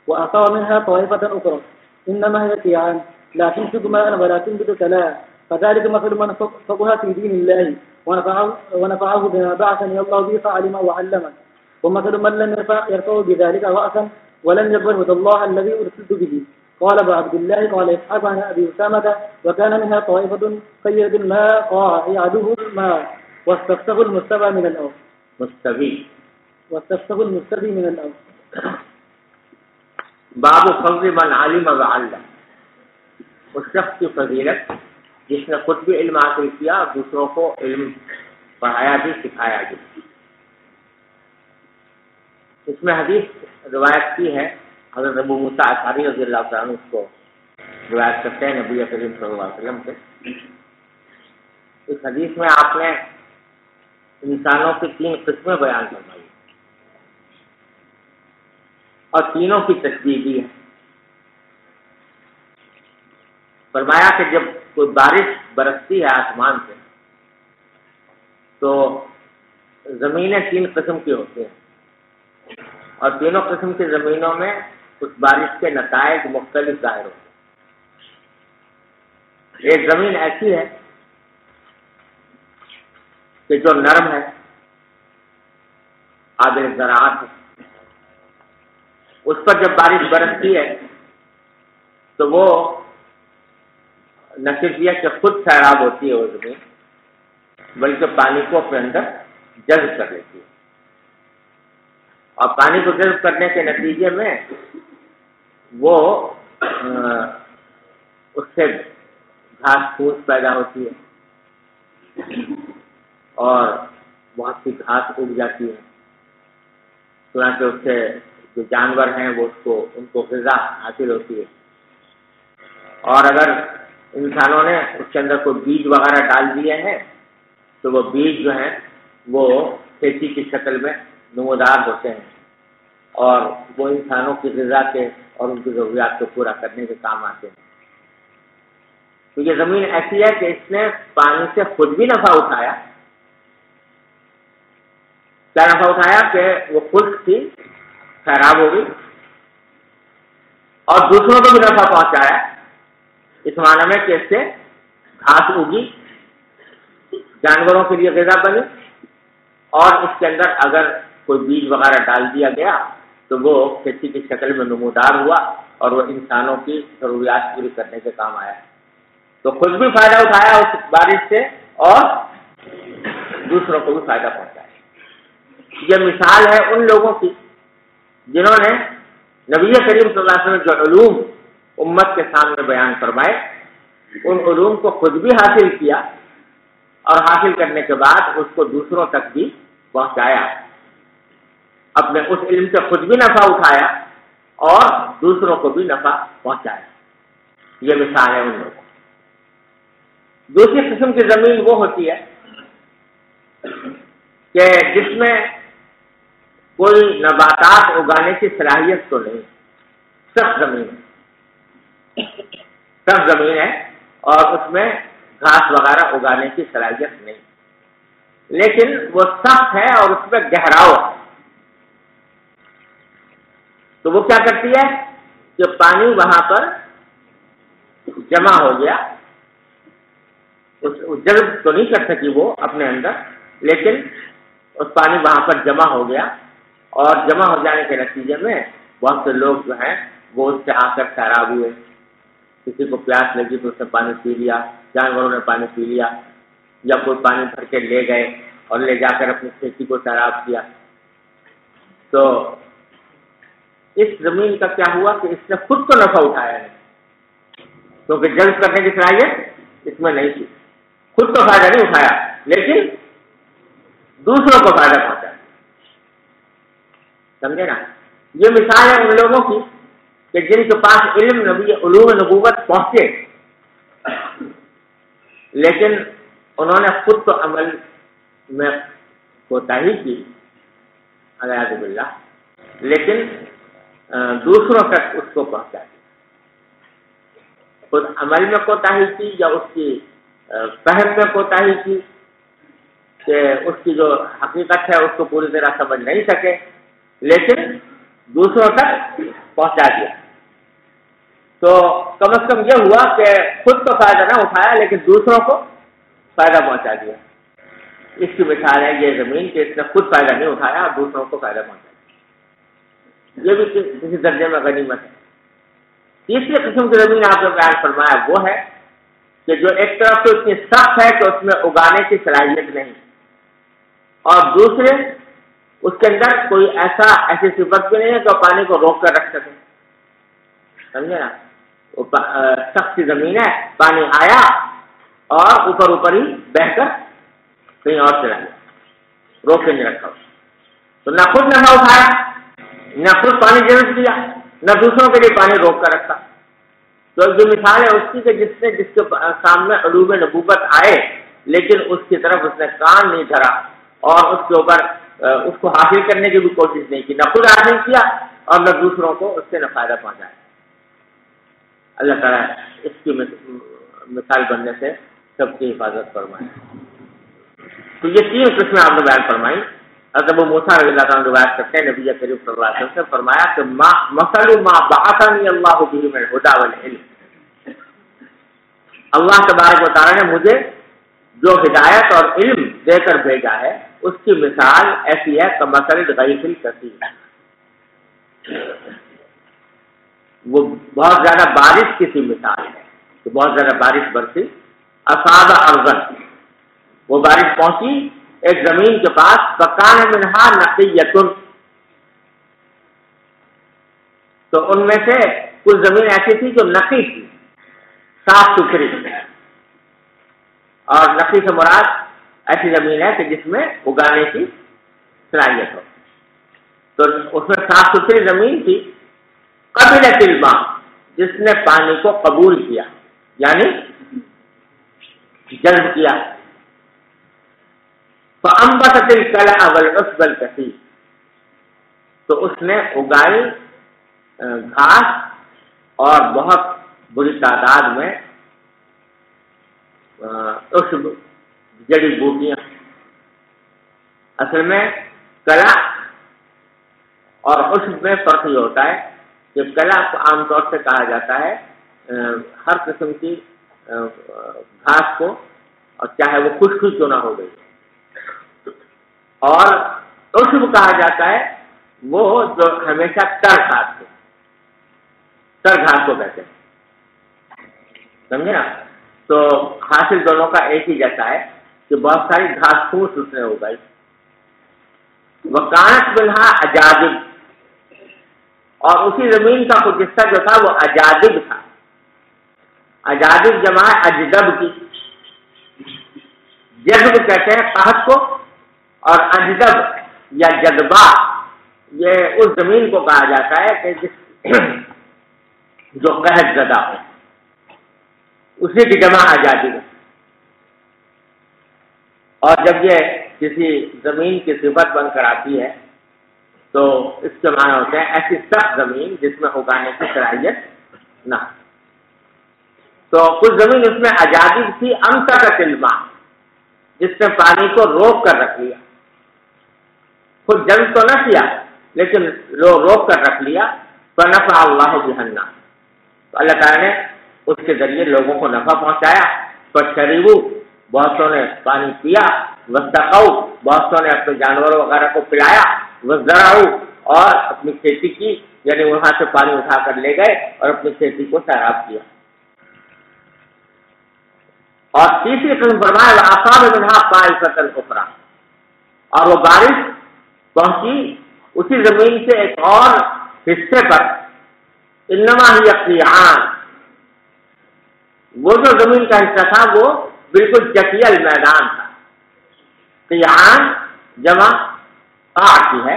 وأصاب منها طائفة أخرى إنما هي كيعان لا تنفق ماء ولا تنبت كلام فذلك مثل من فقه في دين الله ونفعه بما بعثني الله به فعلم وعلم ومثل من لم يرفع بذلك رأسا ولم يقبل هدى الله الذي أرسلت به قال أبو عبد الله قال إسحاق عن أبي أسامة وكان منها طائفة خيرت الماء قاع يعده الماء واستفسغوا المستوى من الأرض باب فضل من علم وعلم، اس شخص کی فضیلت جس نے خود بھی علم حاصل کیا اور دوسروں کو علم پڑھایا بھی سکھایا بھی۔ اس میں حدیث روایت کی ہے حضرت ابو موسیٰ اشعری رضی اللہ تعالیٰ عنہ اس کو روایت کرتے ہیں نبی کریم صلی اللہ علیہ وسلم سے۔ اس حدیث میں آپ نے انسانوں کی 3 قسمیں بیان فرمائی اور تینوں کی تشبیہ دی ہے۔ فرمایا کہ جب کوئی بارش برستی ہے آسمان سے تو زمینیں 3 قسم کی ہوتی ہیں اور تینوں قسم کی زمینوں میں اس بارش کے نتائج مختلف ظاہر ہوتے ہیں۔ ایک زمین ایسی ہے کہ جو نرم ہے، قابل زراعت ہے، اس پر جب بارش برستی ہے تو وہ نہ صرف یہ کہ خود سیراب ہوتی ہے وہ زمین بلکہ پانی کو اپنے اندر جذب کر لیتی ہے، اور پانی کو جذب کرنے کے نتیجے میں وہ اس سے گھاس پھوس پیدا ہوتی ہے اور بہت سی گھاس اگ جاتی ہے، چنانچہ اس سے جو جانور ہیں وہ ان کو غذا حاصل ہوتی ہے۔ اور اگر انسانوں نے اس کے اندر کوئی بیج وغیرہ ڈال دیے ہیں تو وہ بیج جو ہیں وہ کھیتی کی شکل میں نمودار ہوتے ہیں اور وہ انسانوں کی غذا کے اور ان کی ضروریات کو پورا کرنے کے کام آتے ہیں۔ تو یہ زمین ایسی ہے کہ اس نے پانی سے خود بھی نفع اٹھایا۔ کیا نفع اٹھایا کہ وہ خشک تھی، خراب ہو گئی، اور دوسروں کو بھی نفع پہنچایا اس معنی میں کہ اس سے گھاس اگی، جانوروں کے لیے غذا بنی، اور اس کے اندر اگر کوئی بیج وغیرہ ڈال دیا گیا تو وہ کھیتی کی شکل میں نمودار ہوا اور وہ انسانوں کی ضروریات پوری کرنے کے کام آیا۔ تو خود بھی فائدہ اٹھایا اس بارش سے اور دوسروں کو بھی فائدہ پہنچایا۔ یہ مثال ہے ان لوگوں کی جنہوں نے نبی کریم صلی اللہ علیہ وسلم جو علوم امت کے سامنے بیان فرمائے ان علوم کو خود بھی حاصل کیا اور حاصل کرنے کے بعد اس کو دوسروں تک بھی پہنچایا، اپنے اس علم سے خود بھی نفع اٹھایا اور دوسروں کو بھی نفع پہنچایا۔ یہ مثال ہے ان لوگوں۔ دوسری قسم کی زمین وہ ہوتی ہے کہ جس میں کوئی نباتات اگانے کی صلاحیت تو نہیں، سخت زمین ہے، سخت زمین ہے اور اس میں گھاس وغیرہ اگانے کی صلاحیت نہیں، لیکن وہ سخت ہے اور اس میں گہراؤ ہے۔ تو وہ کیا کرتی ہے کہ پانی وہاں پر جمع ہو گیا، جذب تو نہیں کر سکی وہ اپنے اندر، لیکن اس پانی وہاں پر جمع ہو گیا اور جمع ہو جانے کے نتیجے میں بہت سے لوگ جو ہیں وہ اس سے آ کر سیراب ہوئے، کسی کو پیاس لگی تو اس نے پانی پی لیا، جانوروں نے پانی پی لیا، یا کوئی پانی بھر کے لے گئے اور لے جا کر اپنی کھیتی کو سیراب کیا۔ تو اس زمین کا کیا ہوا کہ اس نے خود کو نفع اٹھایا نہیں، کیونکہ جذب کرنے کی صلاحیت اس میں نہیں تھی، خود تو فائدہ نہیں اٹھایا لیکن دوسروں کو فائدہ پہنچایا۔ سمجھے نا؟ یہ مثال ہے ان لوگوں کی کہ جن کے پاس علوم نبوت پہنچے لیکن انہوں نے خود تو عمل میں کوتاہی کی الیاذ باللہ، لیکن دوسروں تک اس کو پہنچا دیا۔ خود عمل میں کوتاہی کی یا اس کی فہم میں کوتاہی کی کہ اس کی جو حقیقت ہے اس کو پوری طرح سمجھ نہیں سکے، لیکن دوسروں تک پہنچا دیا۔ تو کم از کم یہ ہوا کہ خود تو فائدہ نہ اٹھایا لیکن دوسروں کو فائدہ پہنچا دیا۔ اس کی مثال ہے یہ زمین کہ اس نے خود فائدہ نہیں اٹھایا اور دوسروں کو فائدہ پہنچایا۔ یہ بھی کسی درجے میں غنیمت ہے۔ تیسری قسم کی زمین آپ نے بیان فرمایا وہ ہے کہ جو ایک طرف تو اتنی سخت ہے کہ اس میں اگانے کی صلاحیت نہیں، اور دوسرے اس کے اندر کوئی ایسی صفت بھی نہیں ہے کہ وہ پانی کو روک کر رکھ سکے۔ سمجھے نا؟ وہ سخت سی زمین ہے، پانی آیا اور اوپر ہی بہہ کر کہیں اور چلا گیا، روک کے نہیں رکھا، تو نہ خود نفع اٹھایا، نہ خود پانی جذب کیا، نہ دوسروں کے لیے پانی روک کر رکھا۔ تو یہ مثال ہے اس کی کہ جس کے سامنے علوم نبوت آئے لیکن اس کی طرف اس نے کان نہیں دھرا اور اس کے اوپر اس کو حاصل کرنے کی بھی کوشش نہیں کی، نہ خود حاصل کیا اور نہ دوسروں کو اس سے نہ فائدہ پہنچایا۔ اللہ تعالیٰ اس کی مثال بننے سے سب کی حفاظت فرمائے۔ تو یہ تین قسمیں آپ نے بیان فرمائی۔ حضرت ابو موسیٰ رضی اللہ عنہ روایت کرتے ہیں نبی کریم صلی اللہ علیہ وسلم نے فرمایا کہ مثل ما بعثنی اللہ بہ من الہدی والعلم، اللہ تبارک و تعالیٰ نے مجھے جو ہدایت اور علم دے کر بھیجا ہے اس کی مثال ایسی ہے کمثل الغیث الکثیر، وہ بہت زیادہ بارش کی سی مثال ہے کہ بہت زیادہ بارش برسی، اصاب ارضا، وہ بارش پہنچی ایک زمین کے پاس، فکان منہا نقیۃ، تو ان میں سے کچھ زمین ایسی تھی جو نقی تھی، صاف ستھری تھی، اور نقی سے مراد ایسی زمین ہے کہ جس میں اگانے کی صلاحیت ہو. تو اس میں صاف ستھری زمین تھی. قبلت الماء، جس نے پانی کو قبول کیا یعنی جذب کیا. فأنبتت الكلأ والعشب الكثير، تو اس نے اگائی گھاس اور بہت بری تعداد میں عشب جڑی بوٹیاں. اصل میں کلا اور عشب میں فرق یہ ہوتا ہے کہ کلا کو عام طور سے کہا جاتا ہے ہر قسم کی گھاس کو، اور چاہے وہ خشک کیوں نہ ہو گئی. اور عشب کہا جاتا ہے وہ جو ہمیشہ تر گھاس کو کہتے ہیں. سمجھے نا؟ تو حاصل دونوں کا ایک ہی جیسا ہے کہ بہت ساری گھاس پھوس اس نے اگائی. وکانت منہا اجادب، اور اسی زمین کا کچھ حصہ جو تھا وہ اجادب تھا. اجادب جمع اجدب کی. جذب کہتے ہیں قحط کو، اور اجدب یا جذبہ یہ اس زمین کو کہا جاتا ہے کہ جس جو قحط زدہ ہو، اسی کی جمع اجادب. اور جب یہ کسی زمین کی صفت بن کر آتی ہے تو اس کے معنی ہوتے ہیں ایسی سخت زمین جس میں اگانے کی صلاحیت نہ. تو کچھ زمین اس میں اجادب تھی. امسکت الماء، جس نے پانی کو روک کر رکھ لیا. خود جنگ تو نہ کیا لیکن روک کر رکھ لیا. فنفع اللہ بہ الناس، تو اللہ تعالیٰ نے اس کے ذریعے لوگوں کو نفع پہنچایا. فشربوا، بہتوں نے پانی پیا. واستقوا، بہتوں نے اپنے جانوروں وغیرہ کو پلایا. وزرعوا، اور اپنی کھیتی کی، یعنی وہاں سے پانی اٹھا کر لے گئے اور اپنی کھیتی کو سیراب کیا. اور تیسری قسم فرمایا وَأَصَابَ مِنْهَا طَائِفَةً أُخْرَىٰ، اور وہ بارش پہنچی اسی زمین سے ایک اور حصے پر. انما ہی قیعان، وہ جو زمین کا حصہ تھا وہ بالکل چٹیل میدان تھا. قیعان جمع قاع کی ہے،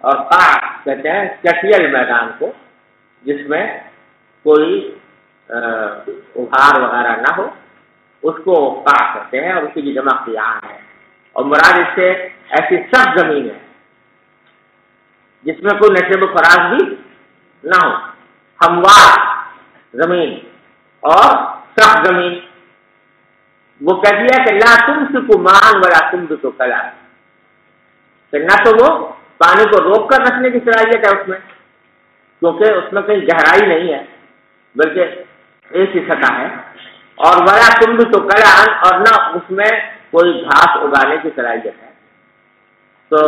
اور قاع کہتے ہیں چٹیل میدان کو جس میں کوئی ابھار وغیرہ نہ ہو، اس کو قاع کہتے ہیں، اور اسی کی جمع قیعان ہے. اور مراد اس سے ایسی سخت زمین ہے جس میں کوئی نشیب و فراز بھی نہ ہو. ہموار زمین اور سخت زمین. وہ کہتی ہے کہ لا تمسک ماء ولا تنبت کلا، کہ نہ تو وہ پانی کو روک کر رکھنے کی صلاحیت ہے اس میں، کیونکہ اس میں کہیں گہرائی نہیں ہے بلکہ ایک ہی سطح ہے. اور ولا تنبت کلا، اور نہ اس میں کوئی گھاس اگانے کی صلاحیت ہے. تو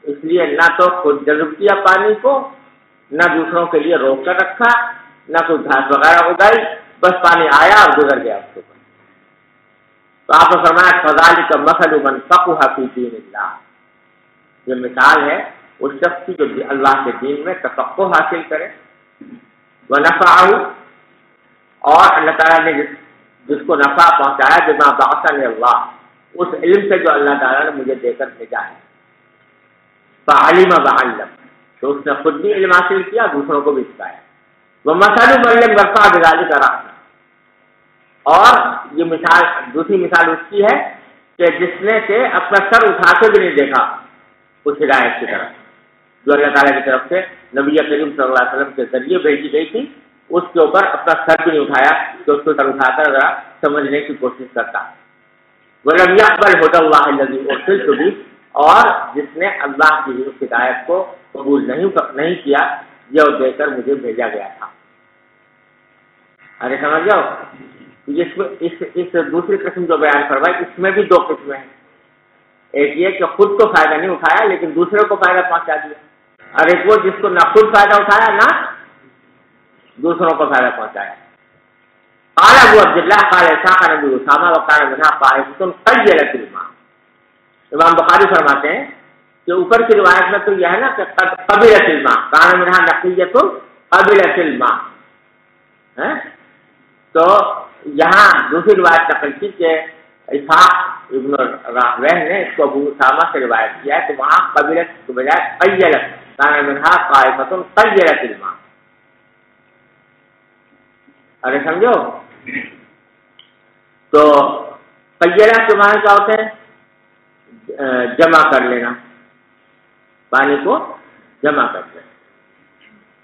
اس لیے نہ تو خود جذب کیا پانی کو، نہ دوسروں کے لیے روک کر رکھا، نہ کوئی گھاس وغیرہ اگائی، بس پانی آیا اور گزر گیا اس کے اوپر. تو آپ نے فرمایا فذلک مثل من فقہ فی دین اللہ، یہ مثال ہے اس شخص کی جو اللہ کے دین میں تفقہ حاصل کرے. ونفعہ، اور اللہ تعالیٰ نے جس کو نفع پہنچایا بما بعثنی اللہ، اس علم سے جو اللہ تعالیٰ نے مجھے دے کر بھیجا ہے. فعلم وعلم، تو اس نے خود بھی علم حاصل کیا، دوسروں کو بھی سکھایا. ومثل من لم يرفع بذلك رأسا، اور یہ مثال دوسری مثال اس کی ہے کہ جس نے کہ اپنا سر اٹھا کے بھی نہیں دیکھا اس ہدایت کی طرف جو اللہ تعالیٰ کی طرف سے نبی کریم صلی اللہ علیہ وسلم کے ذریعے بھیجی گئی تھی. اس کے اوپر اپنا سر بھی نہیں اٹھایا کہ اس کو سر اٹھا کر ذرا سمجھنے کی کوشش کرتا. وَلَمْ يَقْبَلْ هُدَى اللَّهِ الَّذِي أُرْسِلْتُ بِهِ، اور جس نے اللہ کی اس ہدایت کو قبول نہیں کیا جو دے کر مجھے بھیجا گیا تھا. ارے سمجھ جاؤ، اس دوسری قسم جو بیان فرمائی اس میں بھی دو قسمیں ہیں. ایک یہ کہ خود تو فائدہ نہیں اٹھایا لیکن دوسرے کو فائدہ پہنچا دیا، اور ایک وہ جس کو نہ خود فائدہ اٹھایا نہ دوسروں کو فائدہ پہنچایا. قال ابو عبداللہ قال اسحاق بن ابی اسامہ وقال منها طائفة قيلت الماء. امام بخاری فرماتے ہیں کہ اوپر کی روایت میں تو یہ ہے نا کہ قبلت الماء، قال منها نقیۃ قبلت الماء، تو یہاں دوسری روایت نقل کی کہ اسحاق ابن راہویہ نے اس کو ابو اسامہ سے روایت کیا ہے، تو وہاں قبیلت کے بجائے قیلت کان منہا طائفۃ قیلت الماء. ارے سمجھو، تو قیلہ کے معنی کیا ہوتے ہیں؟ جمع کر لینا، پانی کو جمع کر لینا.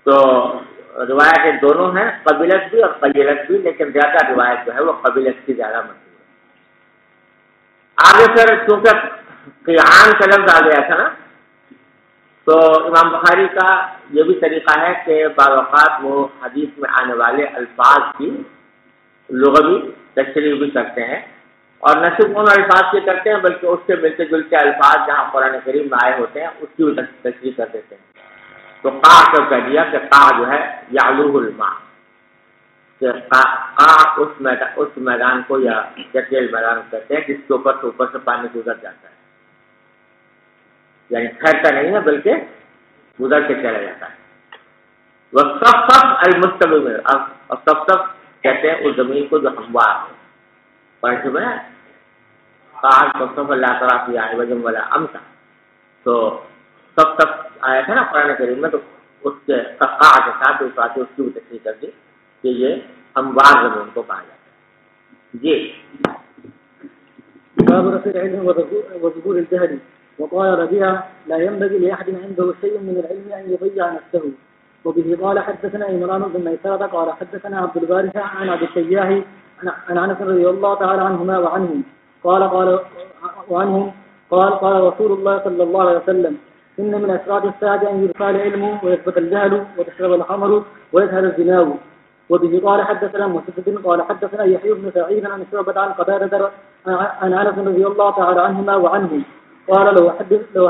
تو روایتیں دونوں ہیں، قبیلت بھی اور قیلت بھی، لیکن زیادہ روایت جو ہے وہ قبیلت کی زیادہ مشہور ہے. آگے پھر چونکہ قیعان کا لفظ آ گیا تھا نا، تو امام بخاری کا یہ بھی طریقہ ہے کہ بعض اوقات وہ حدیث میں آنے والے الفاظ کی لغوی تشریح بھی کرتے ہیں، اور نہ صرف ان الفاظ کی کرتے ہیں بلکہ اس سے ملتے جلتے الفاظ جہاں قرآن کریم میں آئے ہوتے ہیں اس کی بھی تشریح کر دیتے ہیں. تو قاع کو کہہ دیا کہ قاع جو ہے یعلوہ الماء، کہ قاع اس میدان کو یا جٹیل میدان کہتے ہیں جس کے اوپر سے پانی گزر جاتا ہے، یعنی ٹھہرتا نہیں ہے بلکہ گزر کے چلا جاتا ہے. وَالصَّفْصَفْ الْمُسْتَوِي، اور صف کہتے ہیں اس زمین کو جو ہموار ہو. پڑھ میں قاع صف اللہ تعالیٰ کی عوجم ولا امتا، تو سب آیا تھا نا قرآن کریم میں، تو اس کے قاع کے ساتھ اس بات اس کی بھی تشریح کر دی کہ یہ ہموار زمین کو کہا جاتا ہے. جی باب رفع العلم وظهور الجهل. وقال ربيعة لا ينبغي لأحد عنده شيء من العلم أن يضيع نفسه. وبه قال حدثنا عمران بن ميسرة قال حدثنا عبد الوارث عن أبي التياح عن أنس رضي الله تعالى عنهما وعنهم قال رسول الله صلى الله عليه وسلم إن من أشراط الساعة أن يرفع العلم ويثبت الجهل وتشرب الخمر ويظهر الزنا. وبه قال حدثنا مسدد قال حدثنا يحيى بن سعيد عن شعبة عن قتادة عن أنس رضي الله تعالى عنهما وعنهم قال لو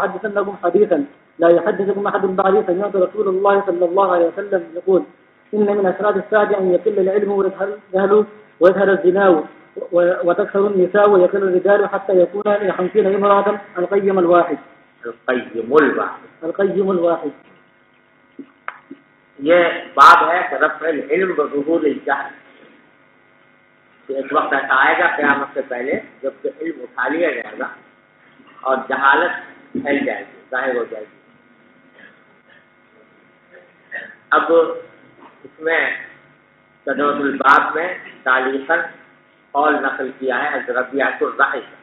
حدثنكم حديثا لا يحدثكم أحد بعدي سمعت رسول الله صلى الله عليه وسلم يقول إن من أشراط الساعة أن يقل العلم ويظهر الجهل ويظهر الزنا وتكثر النساء ويقل الرجال حتى يكون ل50 امرأة القيم الواحد. یہ باب ہے کہ رفع العلم وظہور الجہل. ایک وقت ایسا آئے گا قیامت سے پہلے جب کہ علم اٹھا لیا جائے گا اور جہالت پھیل جائے گی، ظاہر ہو جائے گی. اب اس میں تدوت الباب میں تعلیقاً قول نقل کیا ہے حضرت ربیعۃ الرأی کا.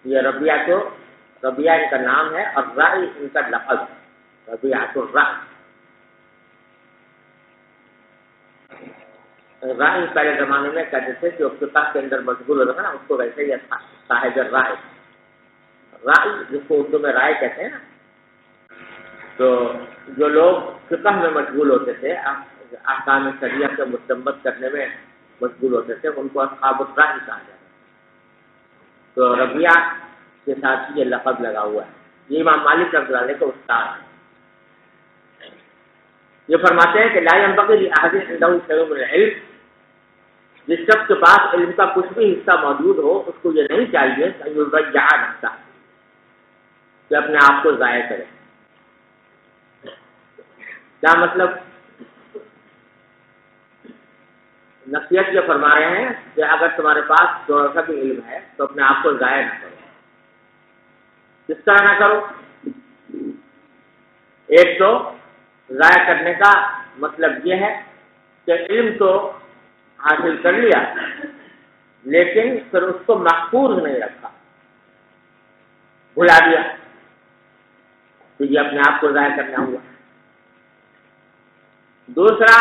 یہ ربیعہ ان کا نام ہے اور رأی ان کا لقب، ربیعۃ الرأی. رأی پہلے زمانے میں کہتے تھے کہ فقہ کے اندر مشغول ہوتا تھا نا، اس کو ویسے ہی صاحب الرأی، رأی جس کو اردو میں رائے کہتے ہیں نا. تو جو لوگ فقہ میں مشغول ہوتے تھے، احکام شریعہ کے مستنبط کرنے میں مشغول ہوتے تھے، ان کو اصحاب الرأی کہا جاتا ہے. تو ربیعہ کے ساتھ یہ لقب لگا ہوا ہے. یہ امام مالک رحمۃ اللہ علیہ کا استاد ہے. یہ فرماتے ہیں کہ لا ينبغي لأحد عنده شيء من العلم، جس شخص کے پاس علم کا کچھ بھی حصہ موجود ہو اس کو یہ نہیں چاہیے کہ یضیع نفسہ، کہ اپنے آپ کو ضائع کرے. کیا مطلب؟ نصیحت یہ فرما رہے ہیں کہ اگر تمہارے پاس تھوڑا سا بھی علم ہے تو اپنے آپ کو ضائع نہ کرو. کس طرح نہ کرو؟ ایک تو ضائع کرنے کا مطلب یہ ہے کہ علم تو حاصل کر لیا لیکن پھر اس کو محفوظ نہیں رکھا، بھلا دیا، تو یہ اپنے آپ کو ضائع کرنا ہوا. دوسرا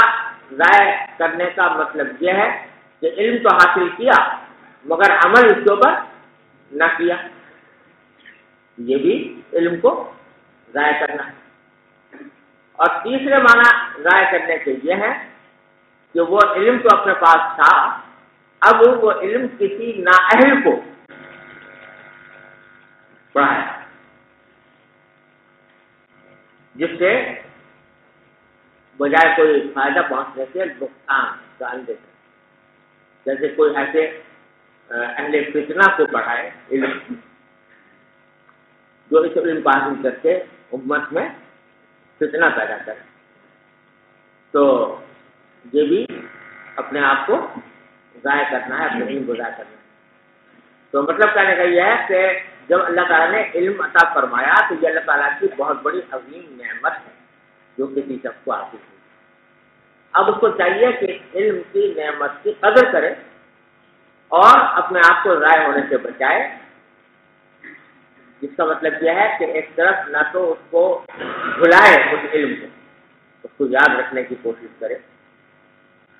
ضائع کرنے کا مطلب یہ ہے کہ علم تو حاصل کیا مگر عمل اس کے اوپر نہ کیا، یہ بھی علم کو ضائع کرنا ہے. اور تیسرے معنی ضائع کرنے کے یہ ہے کہ وہ علم تو اپنے پاس تھا، اب وہ علم کسی نااہل کو پڑھایا جس سے بجائے کوئی فائدہ پہنچنے سے نقصان ڈال دیتے. جیسے کوئی ایسے اہل فتنہ کو پڑھائے علم جو اس علم کو حاصل کر کے امت میں فتنہ پیدا کرے، تو یہ بھی اپنے آپ کو ضائع کرنا ہے، اپنے علم کو ضائع کرنا ہے. تو مطلب کہنے کا یہ ہے کہ جب اللہ تعالیٰ نے علم عطا فرمایا تو یہ اللہ تعالیٰ کی بہت بڑی عظیم نعمت ہے جو کسی شخص کو حاصل ہوئی۔ اب اس کو چاہیے کہ علم کی نعمت کی قدر کرے اور اپنے آپ کو ضائع ہونے سے بچائے، جس کا مطلب یہ ہے کہ ایک طرف نہ تو اس کو بھلائے اس علم کو، اس کو یاد رکھنے کی کوشش کرے،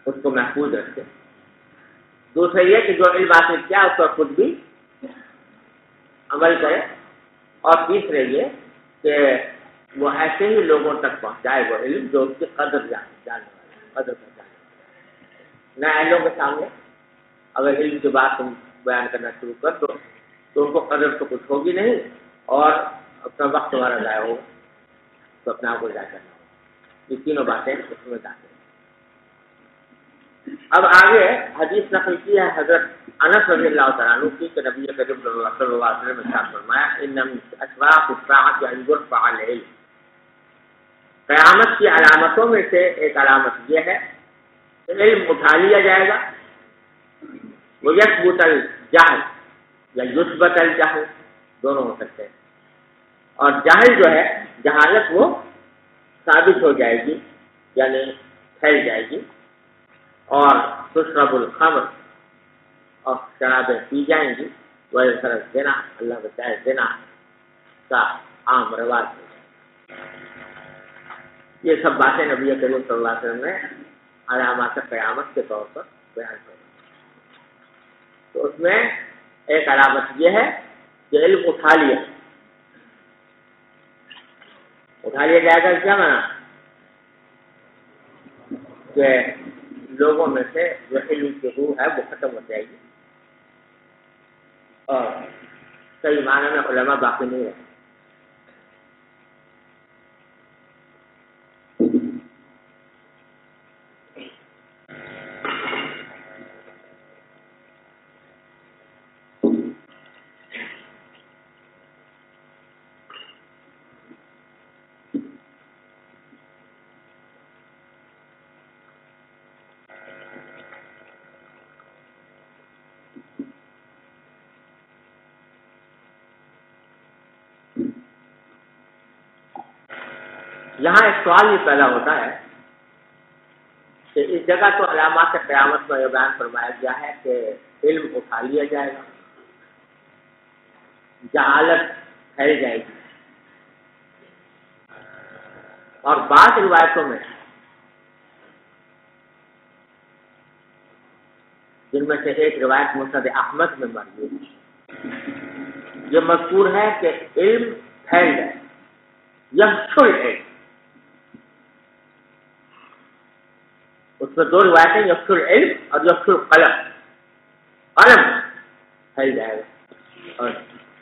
اس کو محفوظ رکھے، دوسرا یہ کہ جو علم حاصل کیا اس پر خود بھی عمل کرے، اور تیسرے یہ کہ وہ ایسے ہی لوگوں تک پہنچائے وہ علم جو اس کی قدر جاننے والے، قدر پہنچانے والے۔ نہ اہلوں کے سامنے اگر علم کی بات تم بیان کرنا شروع کر دو تو ان کو قدر تو کچھ ہوگی نہیں، اور اپنا وقت تمہارا ضائع ہوگا، تو اپنے آپ کو ضائع کرنا ہوگا۔ یہ تینوں باتیں اس میں داخل۔ اب آگے حدیث نقل کی ہے حضرت انس رضی اللہ تعالیٰ عنہ کی کہ نبی کریم صلی اللہ علیہ وسلم نے ارشاد فرمایا ان من اشراط الساعۃ ان یرفع العلم، قیامت کی علامتوں میں سے ایک علامت یہ ہے کہ علم اٹھا لیا جائے گا، ویثبت الجہل یا یثبت الجہل دونوں ہو سکتے ہیں، اور جہل جو ہے جہالت وہ ثابت ہو جائے گی یعنی پھیل جائے گی، اور تشرب الخمر اور شرابیں پی جائیں گی، ویظہر الزنا اللہ بچائے زنا کا عام رواج ہو جائے۔ یہ سب باتیں نبی کریم صلی اللہ علیہ وسلم نے علامات قیامت کے طور پر بیان کی۔ تو اس میں ایک علامت یہ ہے کہ علم اٹھا لیا جائے گا۔ کیا مانا کہ لوگوں میں سے جو علم کی روح ہے وہ ختم ہو جائے گی، اور کئی معنی میں علماء باقی نہیں رہے۔ یہاں ایک سوال یہ پیدا ہوتا ہے کہ اس جگہ تو علامات قیامت میں یہ بیان فرمایا گیا ہے کہ علم اٹھا لیا جائے گا، جہالت پھیل جائے گی، اور بعض روایتوں میں جن میں سے ایک روایت مسند احمد میں موجود ہے، یہ مذکور ہے کہ علم پھیل جائے، یفشل علم۔ اس میں دو روایتیں، یفشل علم اور یفشل قلم، قلم پھیل جائے گا اور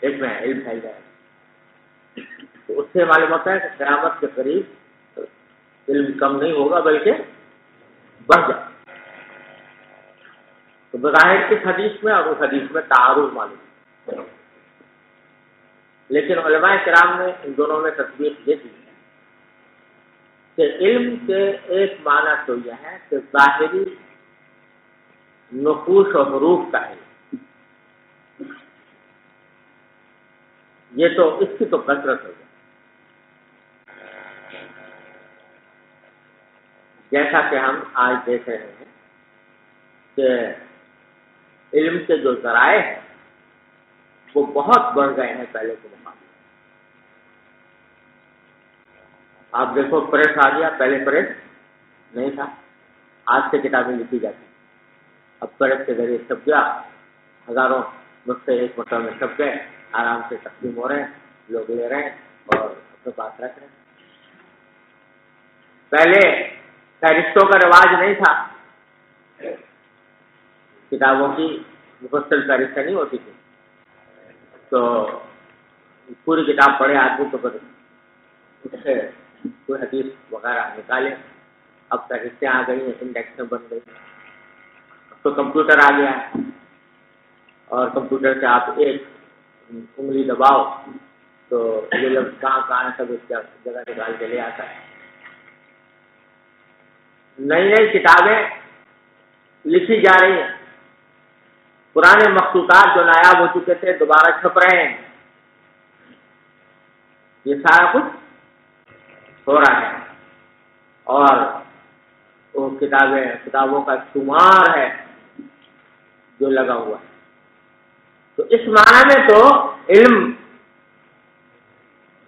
ایک میں علم پھیل جائے گا۔ تو اس سے معلوم ہوتا ہے کہ قیامت کے قریب علم کم نہیں ہوگا بلکہ بڑھ جائے۔ تو بظاہر اس حدیث میں اور اس حدیث میں تعارض معلوم ہے، لیکن علماء کرام نے ان دونوں میں تصدیق یہ دی ہے کہ علم کے ایک معنی تو یہ ہے کہ ظاہری نقوش و حروف کا علم، یہ تو اس کی تو کثرت ہو جائے، جیسا کہ ہم آج دیکھ رہے ہیں کہ علم کے جو ذرائع ہیں وہ بہت بڑھ گئے ہیں پہلے کے مقابلے۔ آپ دیکھو پریس آ گیا، پہلے پریس نہیں تھا، آج سے کتابیں لکھی جاتی، اب پریس کے ذریعے چھپ گیا، ہزاروں نسخے ایک مرتبہ میں چھپ گئے، آرام سے تقسیم ہو رہے ہیں، لوگ لے رہے ہیں اور اپنے پاس رکھ رہے ہیں۔ پہلے فہرستوں کا رواج نہیں تھا، کتابوں کی مفصل فہرستیں نہیں ہوتی تھی، تو پوری کتاب پڑھے آدمی تو پھر اس سے کوئی حدیث وغیرہ نکالے۔ اب فہرستیں آ گئی ہیں، انڈیکسیں بن گئی، اب تو کمپیوٹر آ گیا ہے، اور کمپیوٹر سے آپ ایک انگلی دباؤ تو یہ لفظ کہاں ہے سب اس جگہ نکال کے لے آتا ہے۔ نئی نئی کتابیں لکھی جا رہی ہیں، پرانے مخطوطات جو نایاب ہو چکے تھے دوبارہ چھپ رہے ہیں، یہ سارا کچھ ہو رہا ہے، اور وہ کتابوں کا شمار ہے جو لگا ہوا ہے۔ تو اس معنی میں تو علم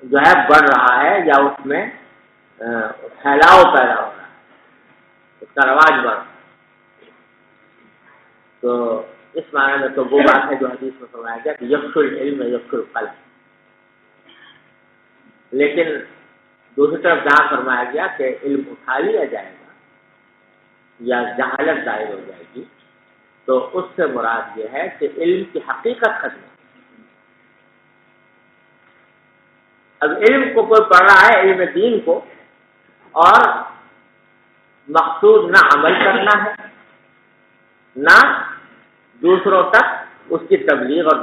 جو ہے بڑھ رہا ہے، یا اس میں پھیلاؤ پیدا ہو رہا ہے، اس کا رواج بڑھ رہا ہے۔ تو اس معنی میں تو وہ بات ہے جو حدیث میں فرمایا گیا کہ یکفر العلم یکفر القلب، لیکن دوسری طرف جہاں فرمایا گیا کہ علم اٹھا لیا جائے گا یا جہالت ظاہر ہو جائے گی، تو اس سے مراد یہ ہے کہ علم کی حقیقت ختم ہے۔ اب علم کو کوئی پڑھ رہا ہے، علم دین کو، اور مقصود نہ عمل کرنا ہے نہ دوسروں تک اس کی تبلیغ اور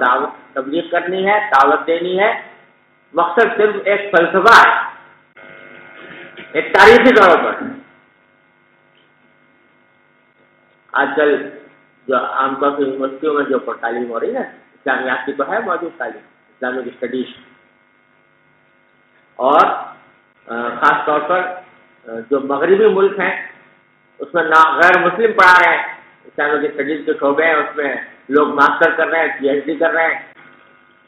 تبلیغ کرنی ہے، دعوت دینی ہے، مقصد صرف ایک فلسفہ ہے، ایک تاریخی طور پر۔ آج کل جو عام طور سے یونیورسٹیوں میں جو تعلیم ہو رہی ہے، اسلامیات کی تو ہے موجود تعلیم، اسلامک اسٹڈیز، اور خاص طور پر جو مغربی ملک ہیں اس میں غیر مسلم پڑھا رہے ہیں، اسلامک اسٹڈیز کے شعبے ہیں، اس میں لوگ ماسٹر کر رہے ہیں، پی ایچ ڈی کر رہے ہیں،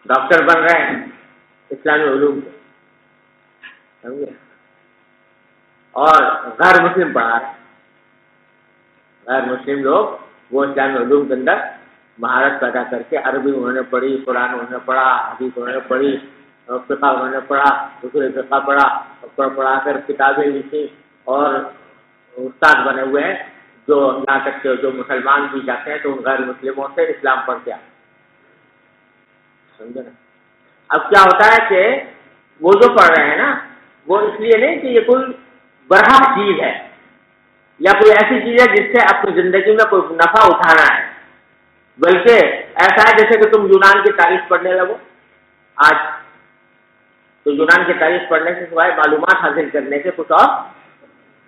ڈاکٹر بن رہے ہیں اسلامی علوم کے، سمجھے، اور غیر مسلم پڑھا رہے ہیں۔ غیر مسلم لوگ وہ اسلامی علوم کے اندر مہارت پیدا کر کے عربی انہوں نے پڑھی، قرآن انہوں نے پڑھا، حدیث انہوں نے پڑھی، فقہ انہوں نے پڑھا، اصول فقہ پڑھا کر کتابیں لکھی، اور استاد بنے ہوئے ہیں، جو یہاں تک کہ جو مسلمان بھی جاتے ہیں تو ان غیر مسلموں سے اسلام پڑھ کے آتے، سمجھے نا۔ اب کیا ہوتا ہے کہ وہ جو پڑھ رہے ہیں نا، وہ اس لیے نہیں کہ یہ کوئی برحق چیز ہے یا کوئی ایسی چیز ہے جس سے اپنی زندگی میں کوئی نفع اٹھانا ہے، بلکہ ایسا ہے جیسے کہ تم یونان کی تاریخ پڑھنے لگو آج، تو یونان کی تاریخ پڑھنے سے سوائے معلومات حاصل کرنے کے کچھ اور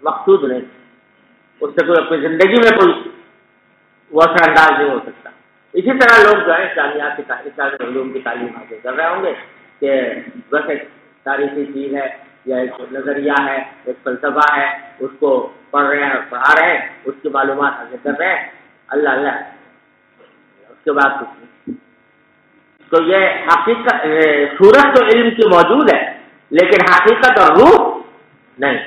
مقصود نہیں، اس سے کوئی اپنی زندگی میں کوئی وہ اثر انداز نہیں ہو سکتا۔ اسی طرح لوگ جو ہے اسلامیات کی اسلامی علوم کی تعلیم حاصل کر رہے ہوں گے کہ بس ایک تاریخی چیز ہے یا ایک نظریہ ہے، ایک فلسفہ ہے، اس کو پڑھ رہے ہیں، پڑھا رہے ہیں، اس کی معلومات حاصل کر رہے ہیں، اللہ اللہ، اس کے بعد کچھ نہیں۔ تو یہ حقیقت صورت تو علم کی موجود ہے، لیکن حقیقت اور روح نہیں،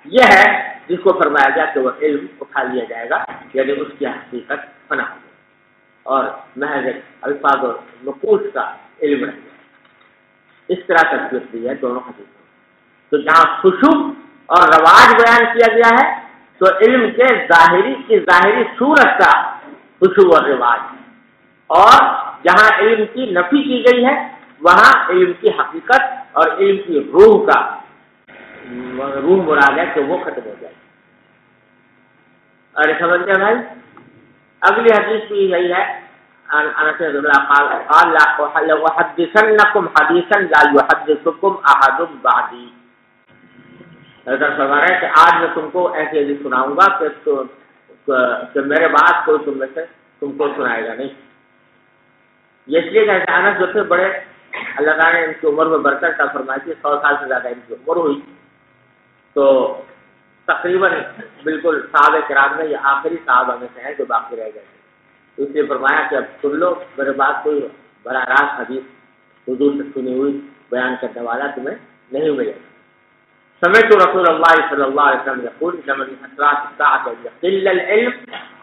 یہ ہے جس کو فرمایا گیا کہ وہ علم اٹھا لیا جائے گا، یعنی اس کی حقیقت فنا ہو جائے گی اور محض الفاظ اور نقوش کا علم رہ جائے۔ اس طرح تصویر دی ہے دونوں حدیثوں۔ تو جہاں خشوع اور رواج بیان کیا گیا ہے تو علم کے ظاہری صورت کا خشوع اور رواج، اور جہاں علم کی نفی کی گئی ہے وہاں علم کی حقیقت اور علم کی روح کا روح مراد ہے کہ وہ ختم ہو جائے۔ اور سمجھتے ہیں بھائی، اگلی حدیث بھی یہی ہے، انس رضی اللہ قال لأحدثنكم حديثا لا يحدثكم احد بعدي، حضرت فرما رہے ہیں کہ آج میں تم کو ایسی حدیث سناؤں گا کہ میرے بعد کوئی تم میں سے تم کو سنائے گا نہیں۔ یہ اس لیے کہ انس جو تھے بڑے، اللہ تعالیٰ نے ان کی عمر میں برکت عطا فرمائی تھی، 100 سال سے زیادہ ان کی عمر ہوئی، تو تقریباً بالکل صحابہ کرام میں یہ آخری صحابہ میں سے ہیں جو باقی رہ گئے تھے، اس لیے فرمایا کہ اب سن لو، میرے بعد کوئی براہ راست حدیث حضور سے سنی ہوئی بیان کرنے والا تمہیں نہیں ملے گا۔ سمعت رسول اللہ صلی اللہ علیہ وسلم یقول انما من اشراط الساعة ان يقل العلم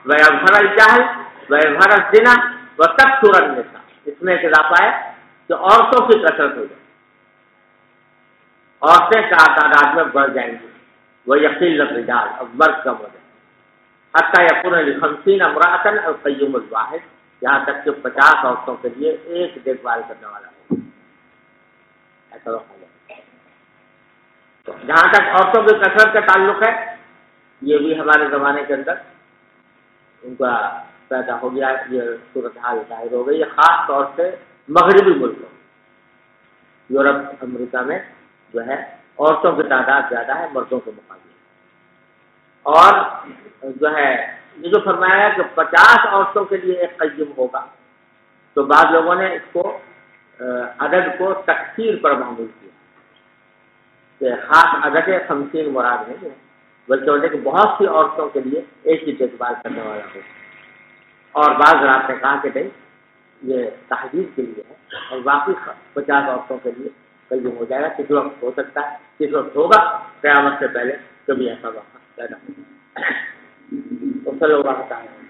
ويظهر الجهل ويظهر الزنا وتكثر النساء، اس میں ایک اضافہ ہے کہ عورتوں کی کثرت ہو جائے، عورتیں کا تعداد میں بڑھ جائیں گی، ويقل الرجال، اب مرد کم ہو جائیں، حتى يكون ل50 امرأة القيم الواحد، یہاں تک کہ 50 عورتوں کے لیے ایک دیکھ بھال کرنے والا ہو، ایسا وقت ہو جائے۔ جہاں تک عورتوں کی کثرت کا تعلق ہے، یہ بھی ہمارے زمانے کے اندر ان کا پیدا ہو گیا، یہ صورتحال ظاہر ہو گئی ہے، خاص طور سے مغربی ملکوں، یورپ امریکہ میں جو ہے عورتوں کی تعداد زیادہ ہے مردوں کے مقابلے، اور جو ہے یہ جو فرمایا کہ 50 عورتوں کے لیے ایک قیم ہوگا، تو بعض لوگوں نے اس کو عدد کو تکثیر پر معمول کیا کہ خاص عدد 50 مراد نہیں ہے، بلکہ انہیں کہ بہت سی عورتوں کے لیے ایک ہی دیکھ بھال کرنے والا ہو۔ اور بعض رات نے کہا کہ نہیں، یہ تحدید کے لیے ہے اور باقی 50 عورتوں کے لیے قیم ہو جائے گا۔ کس وقت ہو سکتا ہے، کس وقت ہوگا، قیامت سے پہلے کبھی ایسا وقت پیدا ہوگا۔ تو صلی اللہ تعالیٰ